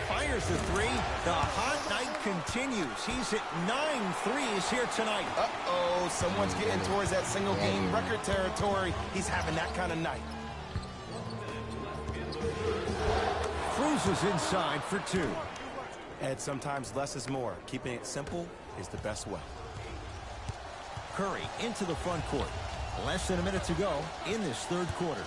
Fires the three. The hot night continues. He's hit 9 threes here tonight. Uh-oh, someone's getting towards that single-game record territory. He's having that kind of night. Cruises inside for two. Ed, sometimes less is more. Keeping it simple is the best way. Curry into the front court. Less than a minute to go in this third quarter.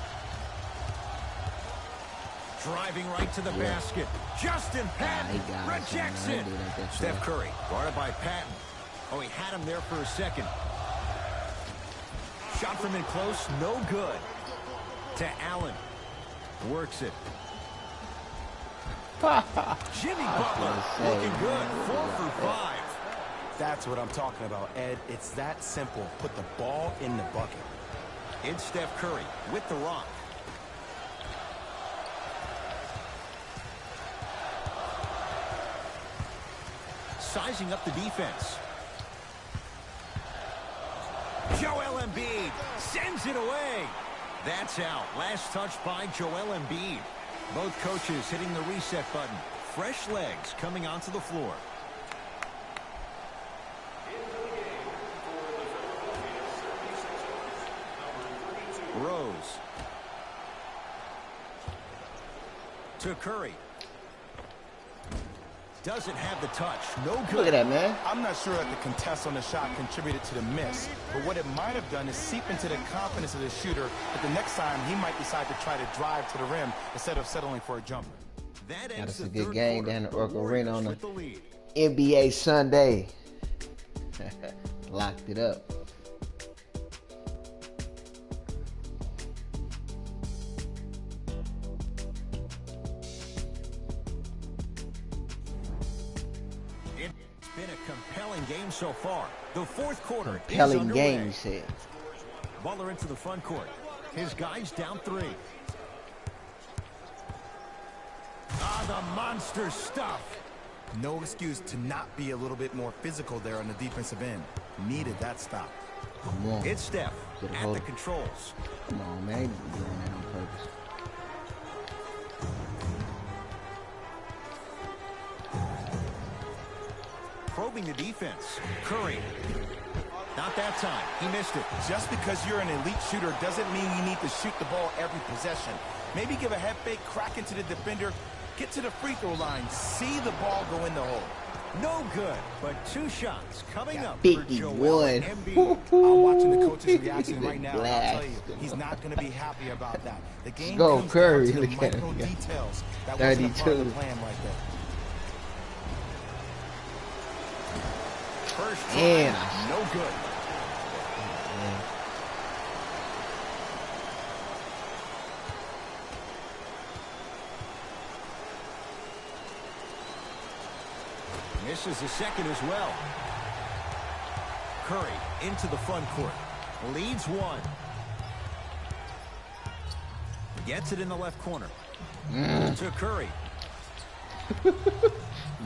Driving right to the basket. Justin Patton rejects it. Steph Curry guarded by Patton. Oh, he had him there for a second. Shot from in close, no good. To Allen. Works it. Jimmy Butler looking good. 4 for 5. That's what I'm talking about, Ed. It's that simple. Put the ball in the bucket. It's Steph Curry with the rock. Sizing up the defense. Joel Embiid sends it away. That's out. Last touch by Joel Embiid. Both coaches hitting the reset button. Fresh legs coming onto the floor. Rose. To Curry. Doesn't have the touch. No good. Look at that, man. I'm not sure that the contest on the shot contributed to the miss, but what it might have done is seep into the confidence of the shooter that the next time he might decide to try to drive to the rim instead of settling for a jumper. That's a good game down at Oracle Arena on the NBA Sunday. Locked it up. It's been a compelling game so far. The fourth quarter Compelling is underway. game, you said. Butler into the front court. His guys down 3. Ah, the monster stuff. No excuse to not be a little bit more physical there on the defensive end. Needed that stop. Come on. It's Steph Get a at hold. the controls. Come on, man. He didn't doing that on purpose. Probing the defense. Curry. Not that time. He missed it. Just because you're an elite shooter doesn't mean you need to shoot the ball every possession. Maybe give a head fake, crack into the defender, get to the free throw line, see the ball go in the hole. No good, but 2 shots coming up for 51. Joel Embiid. I'm watching the coach's reaction right now, and I'll Blast. tell you, he's not going to be happy about that. The game Go, comes Curry. down to the Look at him. micro details. That wasn't a part of 32. the plan right there. First try, Man. no good. Misses the second as well. Curry into the front court. Leads 1. Gets it in the left corner. To Curry.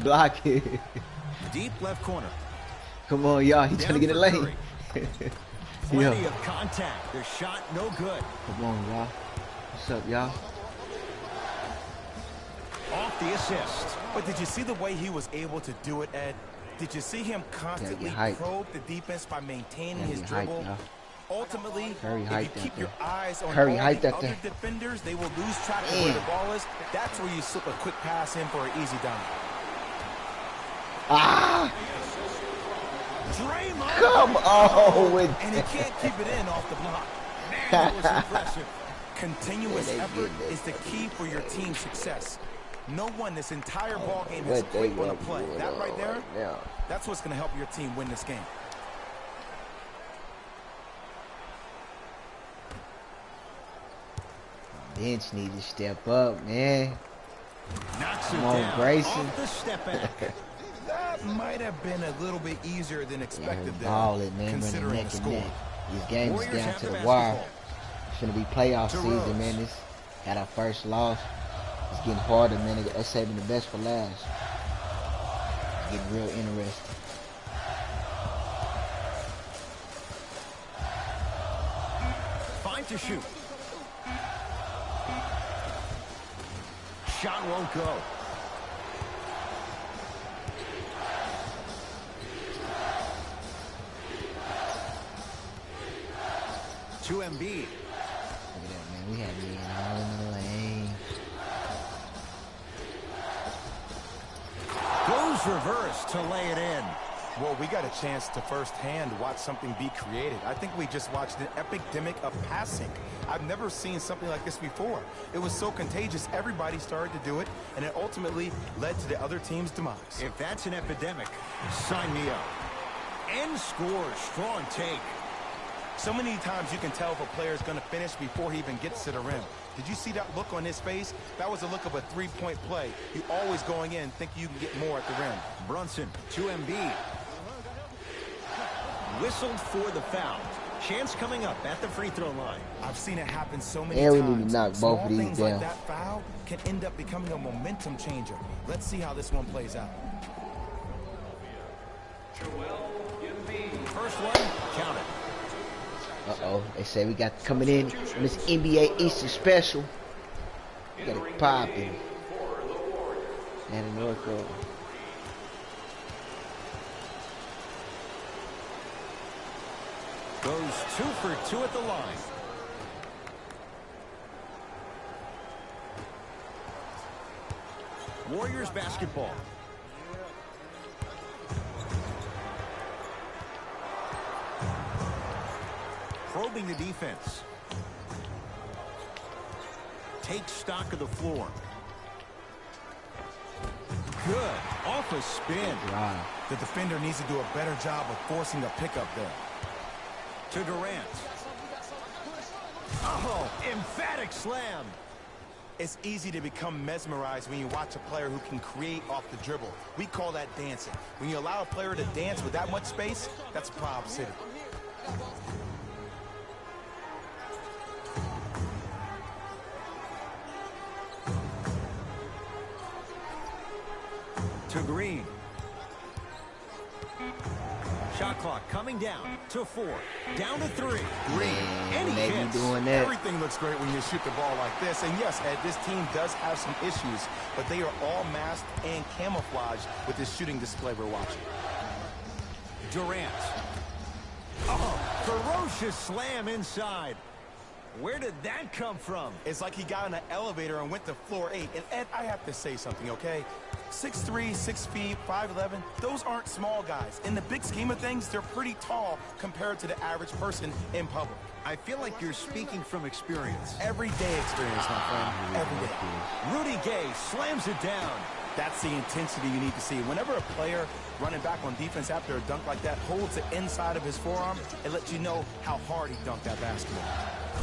Block it. Deep left corner. Come on, y'all. He trying to get it for late. Curry. Yo. Plenty of contact. The shot no good. Come on, y'all. What's up, y'all? Off the assist. But did you see the way he was able to do it, Ed? Did you see him constantly hyped. probe the defense by maintaining Gotta his get hyped, dribble? y'all. Ultimately, Curry if hyped you out keep your there. eyes on Curry all hyped the out other there. defenders, they will lose track of where the ball is. That's where you slip a quick pass in for an easy dunk. Ah! Draymond. Come on with And he can't keep it in off the block. Man, that was impressive. Continuous Yeah, they effort did that. is the key for your team's success. No one this entire ball game has What they quit on a got play. going That on right there, right now. that's what's going to help your team win this game. Bench need to step up, man. Knocks Come it on, down. Grayson. Off the step back. That might have been a little bit easier than expected there, Ball it, man. Running considering neck the and score. neck. These games is Warriors down have to the the wire. basketball. It's gonna be playoff To season, Rose. man. This got our first loss. It's getting harder, man. They're saving the best for last. It's getting real interesting. Fine to shoot. Shot won't go. To Embiid. Look at that, man. We had men all in the lane. Goes reverse to lay it in. Well, we got a chance to firsthand watch something be created. I think we just watched an epidemic of passing. I've never seen something like this before. It was so contagious, everybody started to do it, and it ultimately led to the other team's demise. If that's an epidemic, sign me up. End score, strong take. So many times you can tell if a player is going to finish before he even gets to the rim. Did you see that look on his face? That was a look of a three-point play. You always going in thinking you can get more at the rim. Brunson to Embiid. Whistled for the foul. Chance coming up at the free throw line. I've seen it happen so many And we times. need to knock both Small of these things down. like that foul can end up becoming a momentum changer. Let's see how this one plays out. First one, count it. Uh-oh. They say we got coming in on this NBA Easter special. Got it popping. And Norco. Goes 2 for 2 at the line. Warriors basketball. Probing the defense. Takes stock of the floor. Good. Off a spin. Wow. The defender needs to do a better job of forcing a pickup there. To Durant. Oh, emphatic slam. It's easy to become mesmerized when you watch a player who can create off the dribble. We call that dancing. When you allow a player to dance with that much space, that's a problem city. To Green. Shot clock coming down to 4. Down to 3. Green. And he Maybe hits. doing that. Everything looks great when you shoot the ball like this. And yes, Ed, this team does have some issues, but they are all masked and camouflaged with this shooting display we're watching. Durant. Oh, ferocious slam inside. Where did that come from? It's like he got in an elevator and went to floor 8. And Ed, I have to say something, okay? 6'3", 6 feet, 5'11", those aren't small guys. In the big scheme of things, they're pretty tall compared to the average person in public. I feel like you're speaking from experience. Everyday experience, my friend. Every day. Rudy Gay slams it down. That's the intensity you need to see. Whenever a player running back on defense after a dunk like that holds the inside of his forearm, it lets you know how hard he dunked that basketball.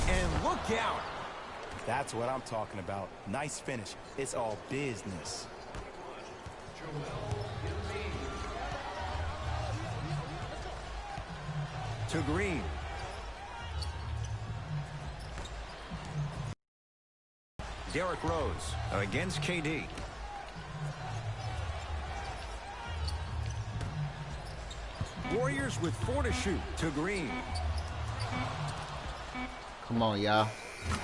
And look out. That's what I'm talking about. Nice finish. It's all business. To Green. Derrick Rose against KD. Warriors with 4 to shoot. To Green. Come on, y'all.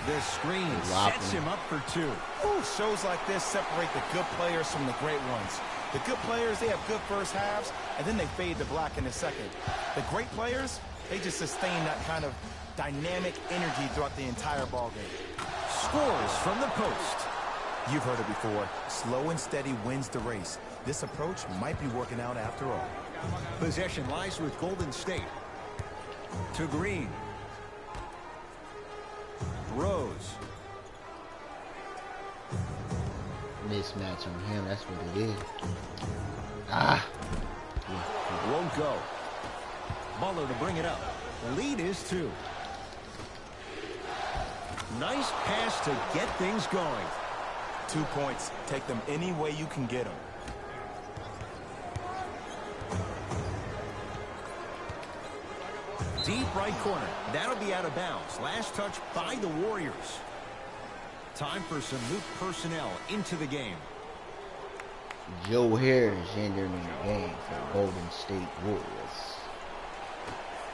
The screen sets him up for 2. Ooh, shows like this separate the good players from the great ones. The good players, they have good first halves, and then they fade to black in the second. The great players, they just sustain that kind of dynamic energy throughout the entire ballgame. Scores from the post. You've heard it before. Slow and steady wins the race. This approach might be working out after all. Possession lies with Golden State. To Green. Rose. Mismatch on him. That's what it is. Ah. Won't go. Butler to bring it up. The lead is 2. Nice pass to get things going. 2 points. Take them any way you can get them. Deep right corner. That'll be out of bounds. Last touch by the Warriors. Time for some new personnel into the game. Joe Harris entering the game for Golden State Warriors.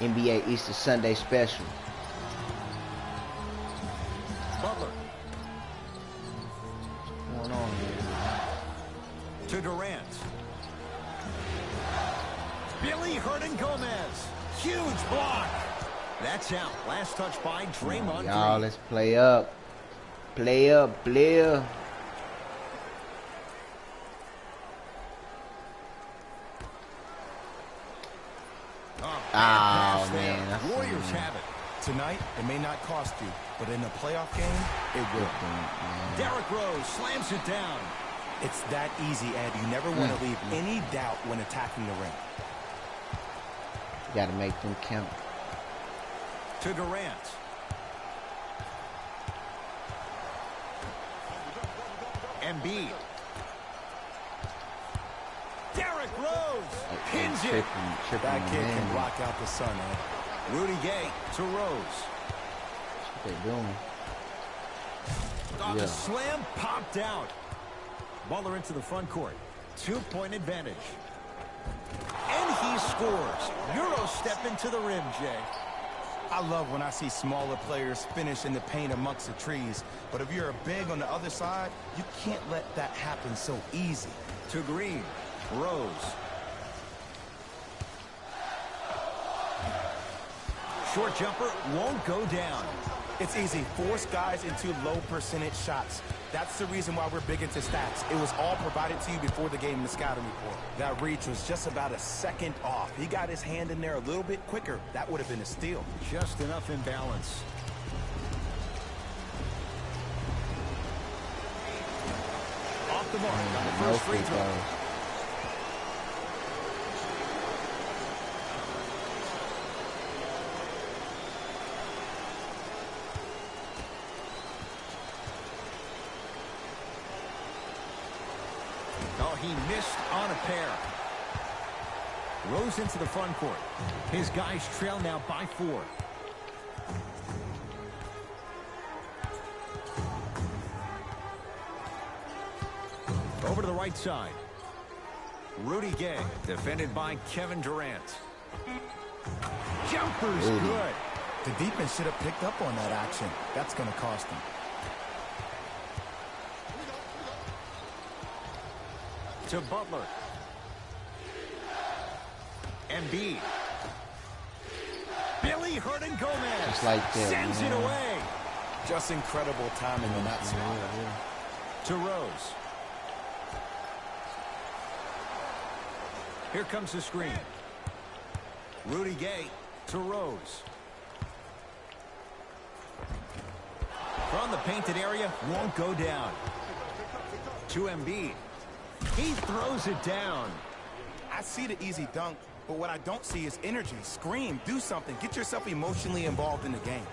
NBA Easter Sunday special. Butler. What's going on here? To Durant. Billy Hernan-Gomez. Huge block. That's out. Last touch by Draymond. Y'all, let's play up. Play up, player. Oh, man. Warriors have it. Tonight, it may not cost you, but in a playoff game, it will. Derrick Rose slams it down. It's that easy, Ed. You never want to leave any doubt when attacking the rim. Got to make them count. To Durant. Embiid. Derrick Rose pins it. That kid can block out the sun, Ed. Rudy Gay to Rose. That's what they're doing. The slam popped out. Butler into the front court. 2-point advantage. And he scores. Euro step into the rim, Jay. I love when I see smaller players finish in the paint amongst the trees. But if you're a big on the other side, you can't let that happen so easy. To Green. Rose. Short jumper won't go down. It's easy. Force guys into low percentage shots. That's the reason why we're big into stats. It was all provided to you before the game in the scouting report. That reach was just about a second off. He got his hand in there a little bit quicker. That would have been a steal. Just enough imbalance. Off the mark on the first free throw. Oh, he missed on a pair. Rose into the front court. His guys trail now by 4. Over to the right side. Rudy Gay, defended by Kevin Durant. Jumper's good. The defense should have picked up on that action. That's going to cost them. To Butler. Embiid. Billy Hernangomez Just like that, sends man. it away. Just incredible timing in that spot. To Rose. Here comes the screen. Rudy Gay to Rose. From the painted area, won't go down. To Embiid. He throws it down. I see the easy dunk, but what I don't see is energy. Scream, do something. Get yourself emotionally involved in the game.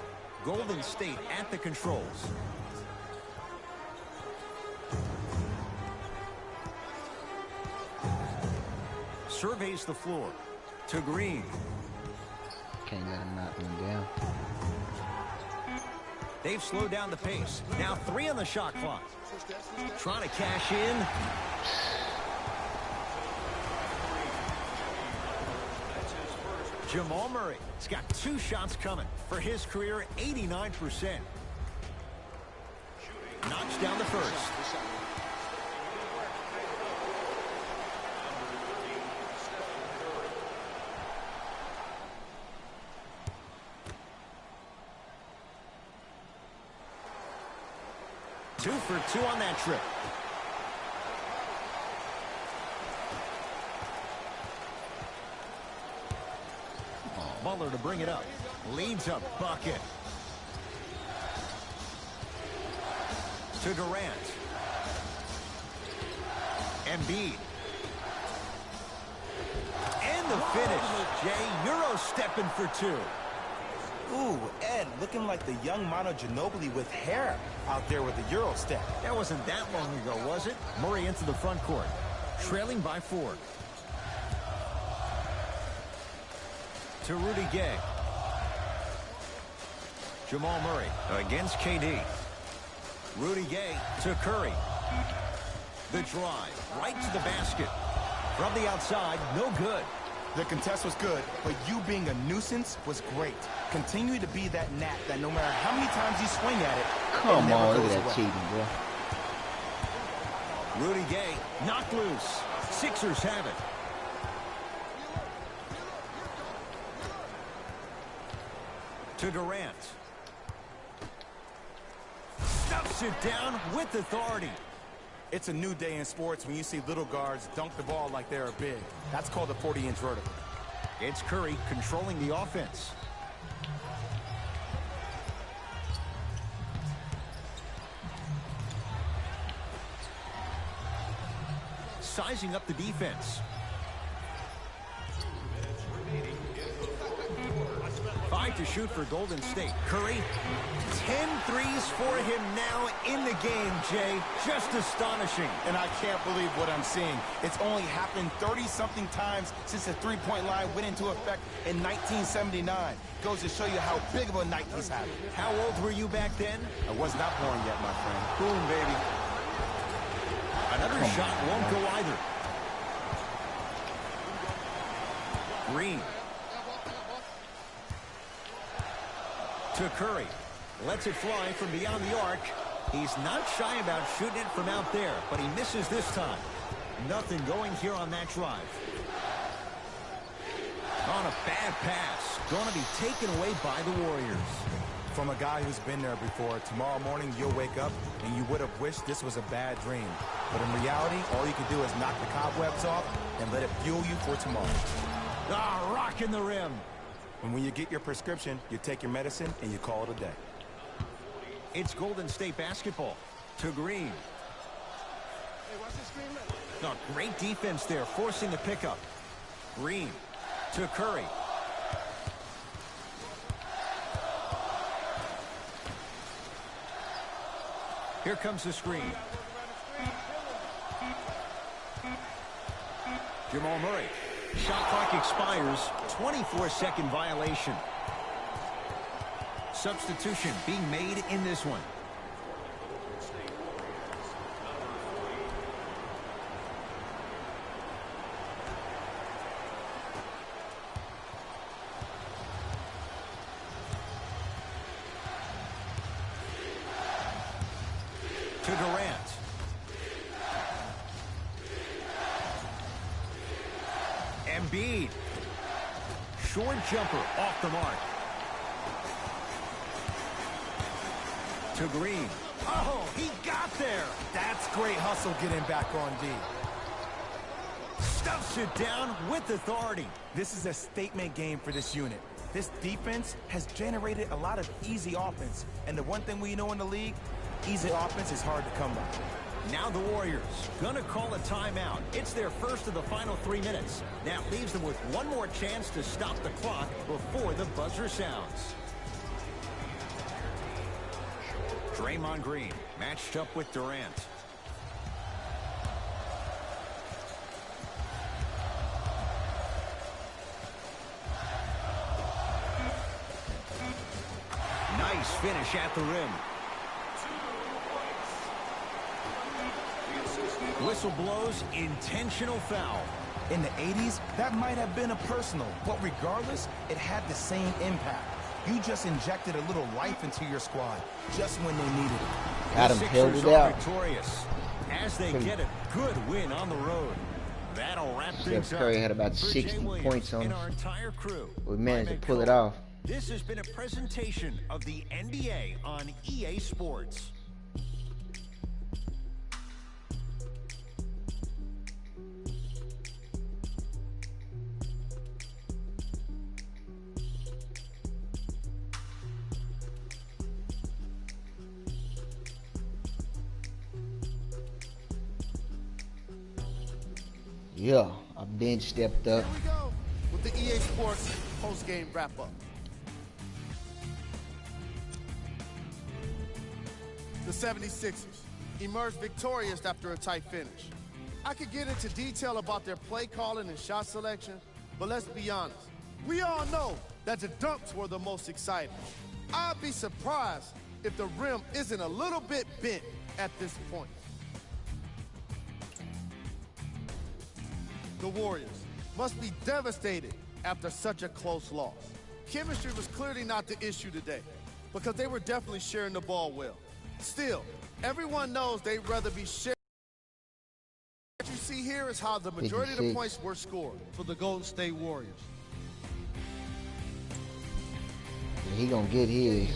Golden State at the controls. Surveys the floor. To Green. Can't let him knock one down. They've slowed down the pace. Now 3 on the shot clock. Trying to cash in. Jamal Murray has got 2 shots coming for his career, 89%. Knocks down the first. Two for 2 on that trip. Butler to bring it up. Leads a bucket. To Durant. Embiid. And the finish. Jay, Euro stepping for 2. Ooh, Ed, looking like the young Manu Ginobili with hair out there with the Euro step. That wasn't that long ago, was it? Murray into the front court. Trailing by 4. To Rudy Gay. Jamal Murray against KD. Rudy Gay to Curry. The drive right to the basket. From the outside, no good. The contest was good, but you being a nuisance was great. Continue to be that gnat that no matter how many times you swing at it, Come it never on, look goes at that away. cheating, bro. Rudy Gay knocked loose. Sixers have it. To Durant. Stuffs it down with authority. It's a new day in sports when you see little guards dunk the ball like they're big. That's called a 40-inch vertical. It's Curry controlling the offense. Sizing up the defense. 5 to shoot for Golden State. Curry, 10 threes for him now in the game, Jay. Just astonishing. And I can't believe what I'm seeing. It's only happened 30-something times since the three-point line went into effect in 1979. Goes to show you how big of a night he's having. How old were you back then? I was not born yet, my friend. Boom, baby. Another shot won't go either. to Curry. Lets it fly from beyond the arc. He's not shy about shooting it from out there, but he misses this time. Nothing going here on that drive. On a bad pass. Going to be taken away by the Warriors. From a guy who's been there before, tomorrow morning you'll wake up and you would have wished this was a bad dream. But in reality, all you can do is knock the cobwebs off and let it fuel you for tomorrow. Ah, rocking the rim. And when you get your prescription, you take your medicine and you call it a day. It's Golden State basketball to Green. Hey, watch this screen, man. Oh, great defense there, forcing the pickup. Green to Curry. Here comes the screen. Jamal Murray. Shot clock expires. 24-second violation. Substitution being made in this one. To Durant. Embiid. Short jumper off the mark. To Green. Oh, he got there. That's great hustle getting back on D. Stuffs it down with authority. This is a statement game for this unit. This defense has generated a lot of easy offense. And the one thing we know in the league, easy offense is hard to come by. Now the Warriors gonna call a timeout. It's their first of the final 3 minutes. That leaves them with one more chance to stop the clock before the buzzer sounds. Draymond Green matched up with Durant. Nice finish at the rim. Whistle blows, intentional foul. In the 80s, that might have been a personal, but regardless, it had the same impact. You just injected a little life into your squad, just when they needed it. Got him, The held Sixers it are out. victorious as they get a good win on the road. That'll wrap things Steph up. Curry had about For 60 Jay Williams points on and us. our entire crew. We managed to I'm Ed pull it Cohen. off. This has been a presentation of the NBA on EA Sports. Yeah, I bench stepped up. Here we go with the EA Sports post-game wrap-up. The 76ers emerged victorious after a tight finish. I could get into detail about their play calling and shot selection, but let's be honest. We all know that the dunks were the most exciting. I'd be surprised if the rim isn't a little bit bent at this point. The Warriors must be devastated after such a close loss. Chemistry was clearly not the issue today because they were definitely sharing the ball well. Still, everyone knows they'd rather be sharing. What you see here is how the majority of the 56. points were scored for the Golden State Warriors. He gonna get his.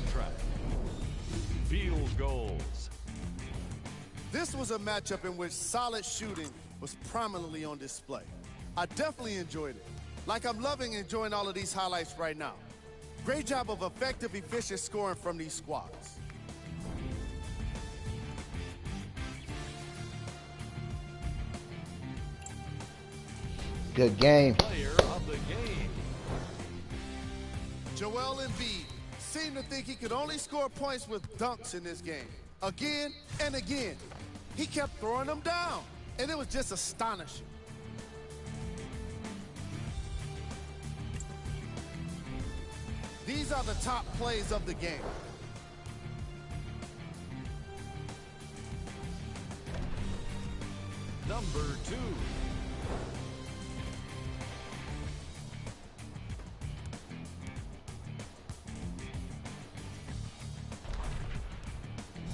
Field goals. This was a matchup in which solid shooting was prominently on display. I definitely enjoyed it. Like I'm loving enjoying all of these highlights right now. Great job of effective, efficient scoring from these squads. Good game. Player of the game. Joel Embiid seemed to think he could only score points with dunks in this game. Again and again. He kept throwing them down, and it was just astonishing. These are the top plays of the game. Number 2.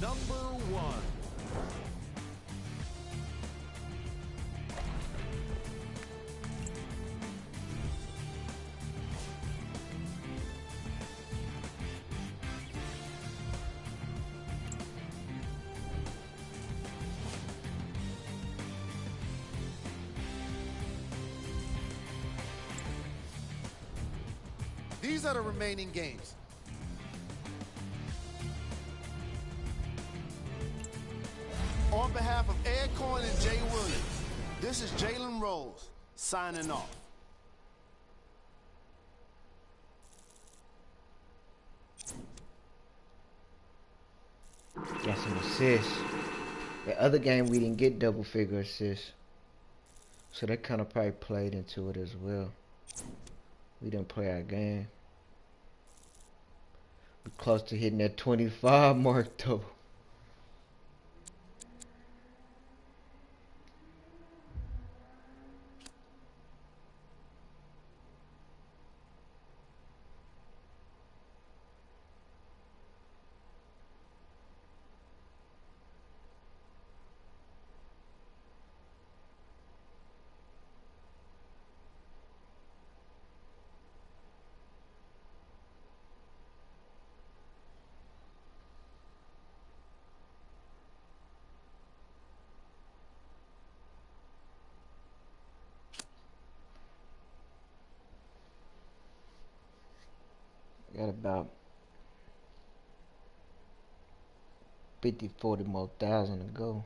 number 1. These are the remaining games. On behalf of Ed Cohen and Jay Williams, this is Jalen Rose signing off. Got some assists. The other game we didn't get double figure assists. So that kind of probably played into it as well. We didn't play our game. We're close to hitting that 25 mark though. Got about 40 more thousand to go.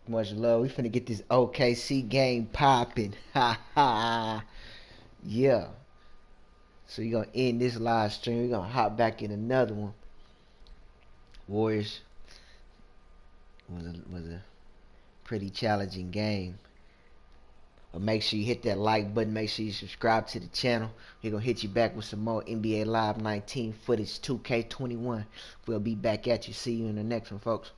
Much love. We finna get this OKC game popping. Ha ha. Yeah. So you're gonna end this live stream. We're gonna hop back in another one. Warriors was a pretty challenging game. But make sure you hit that like button. Make sure you subscribe to the channel. We're gonna hit you back with some more NBA Live 19 footage 2K21. We'll be back at you. See you in the next one, folks.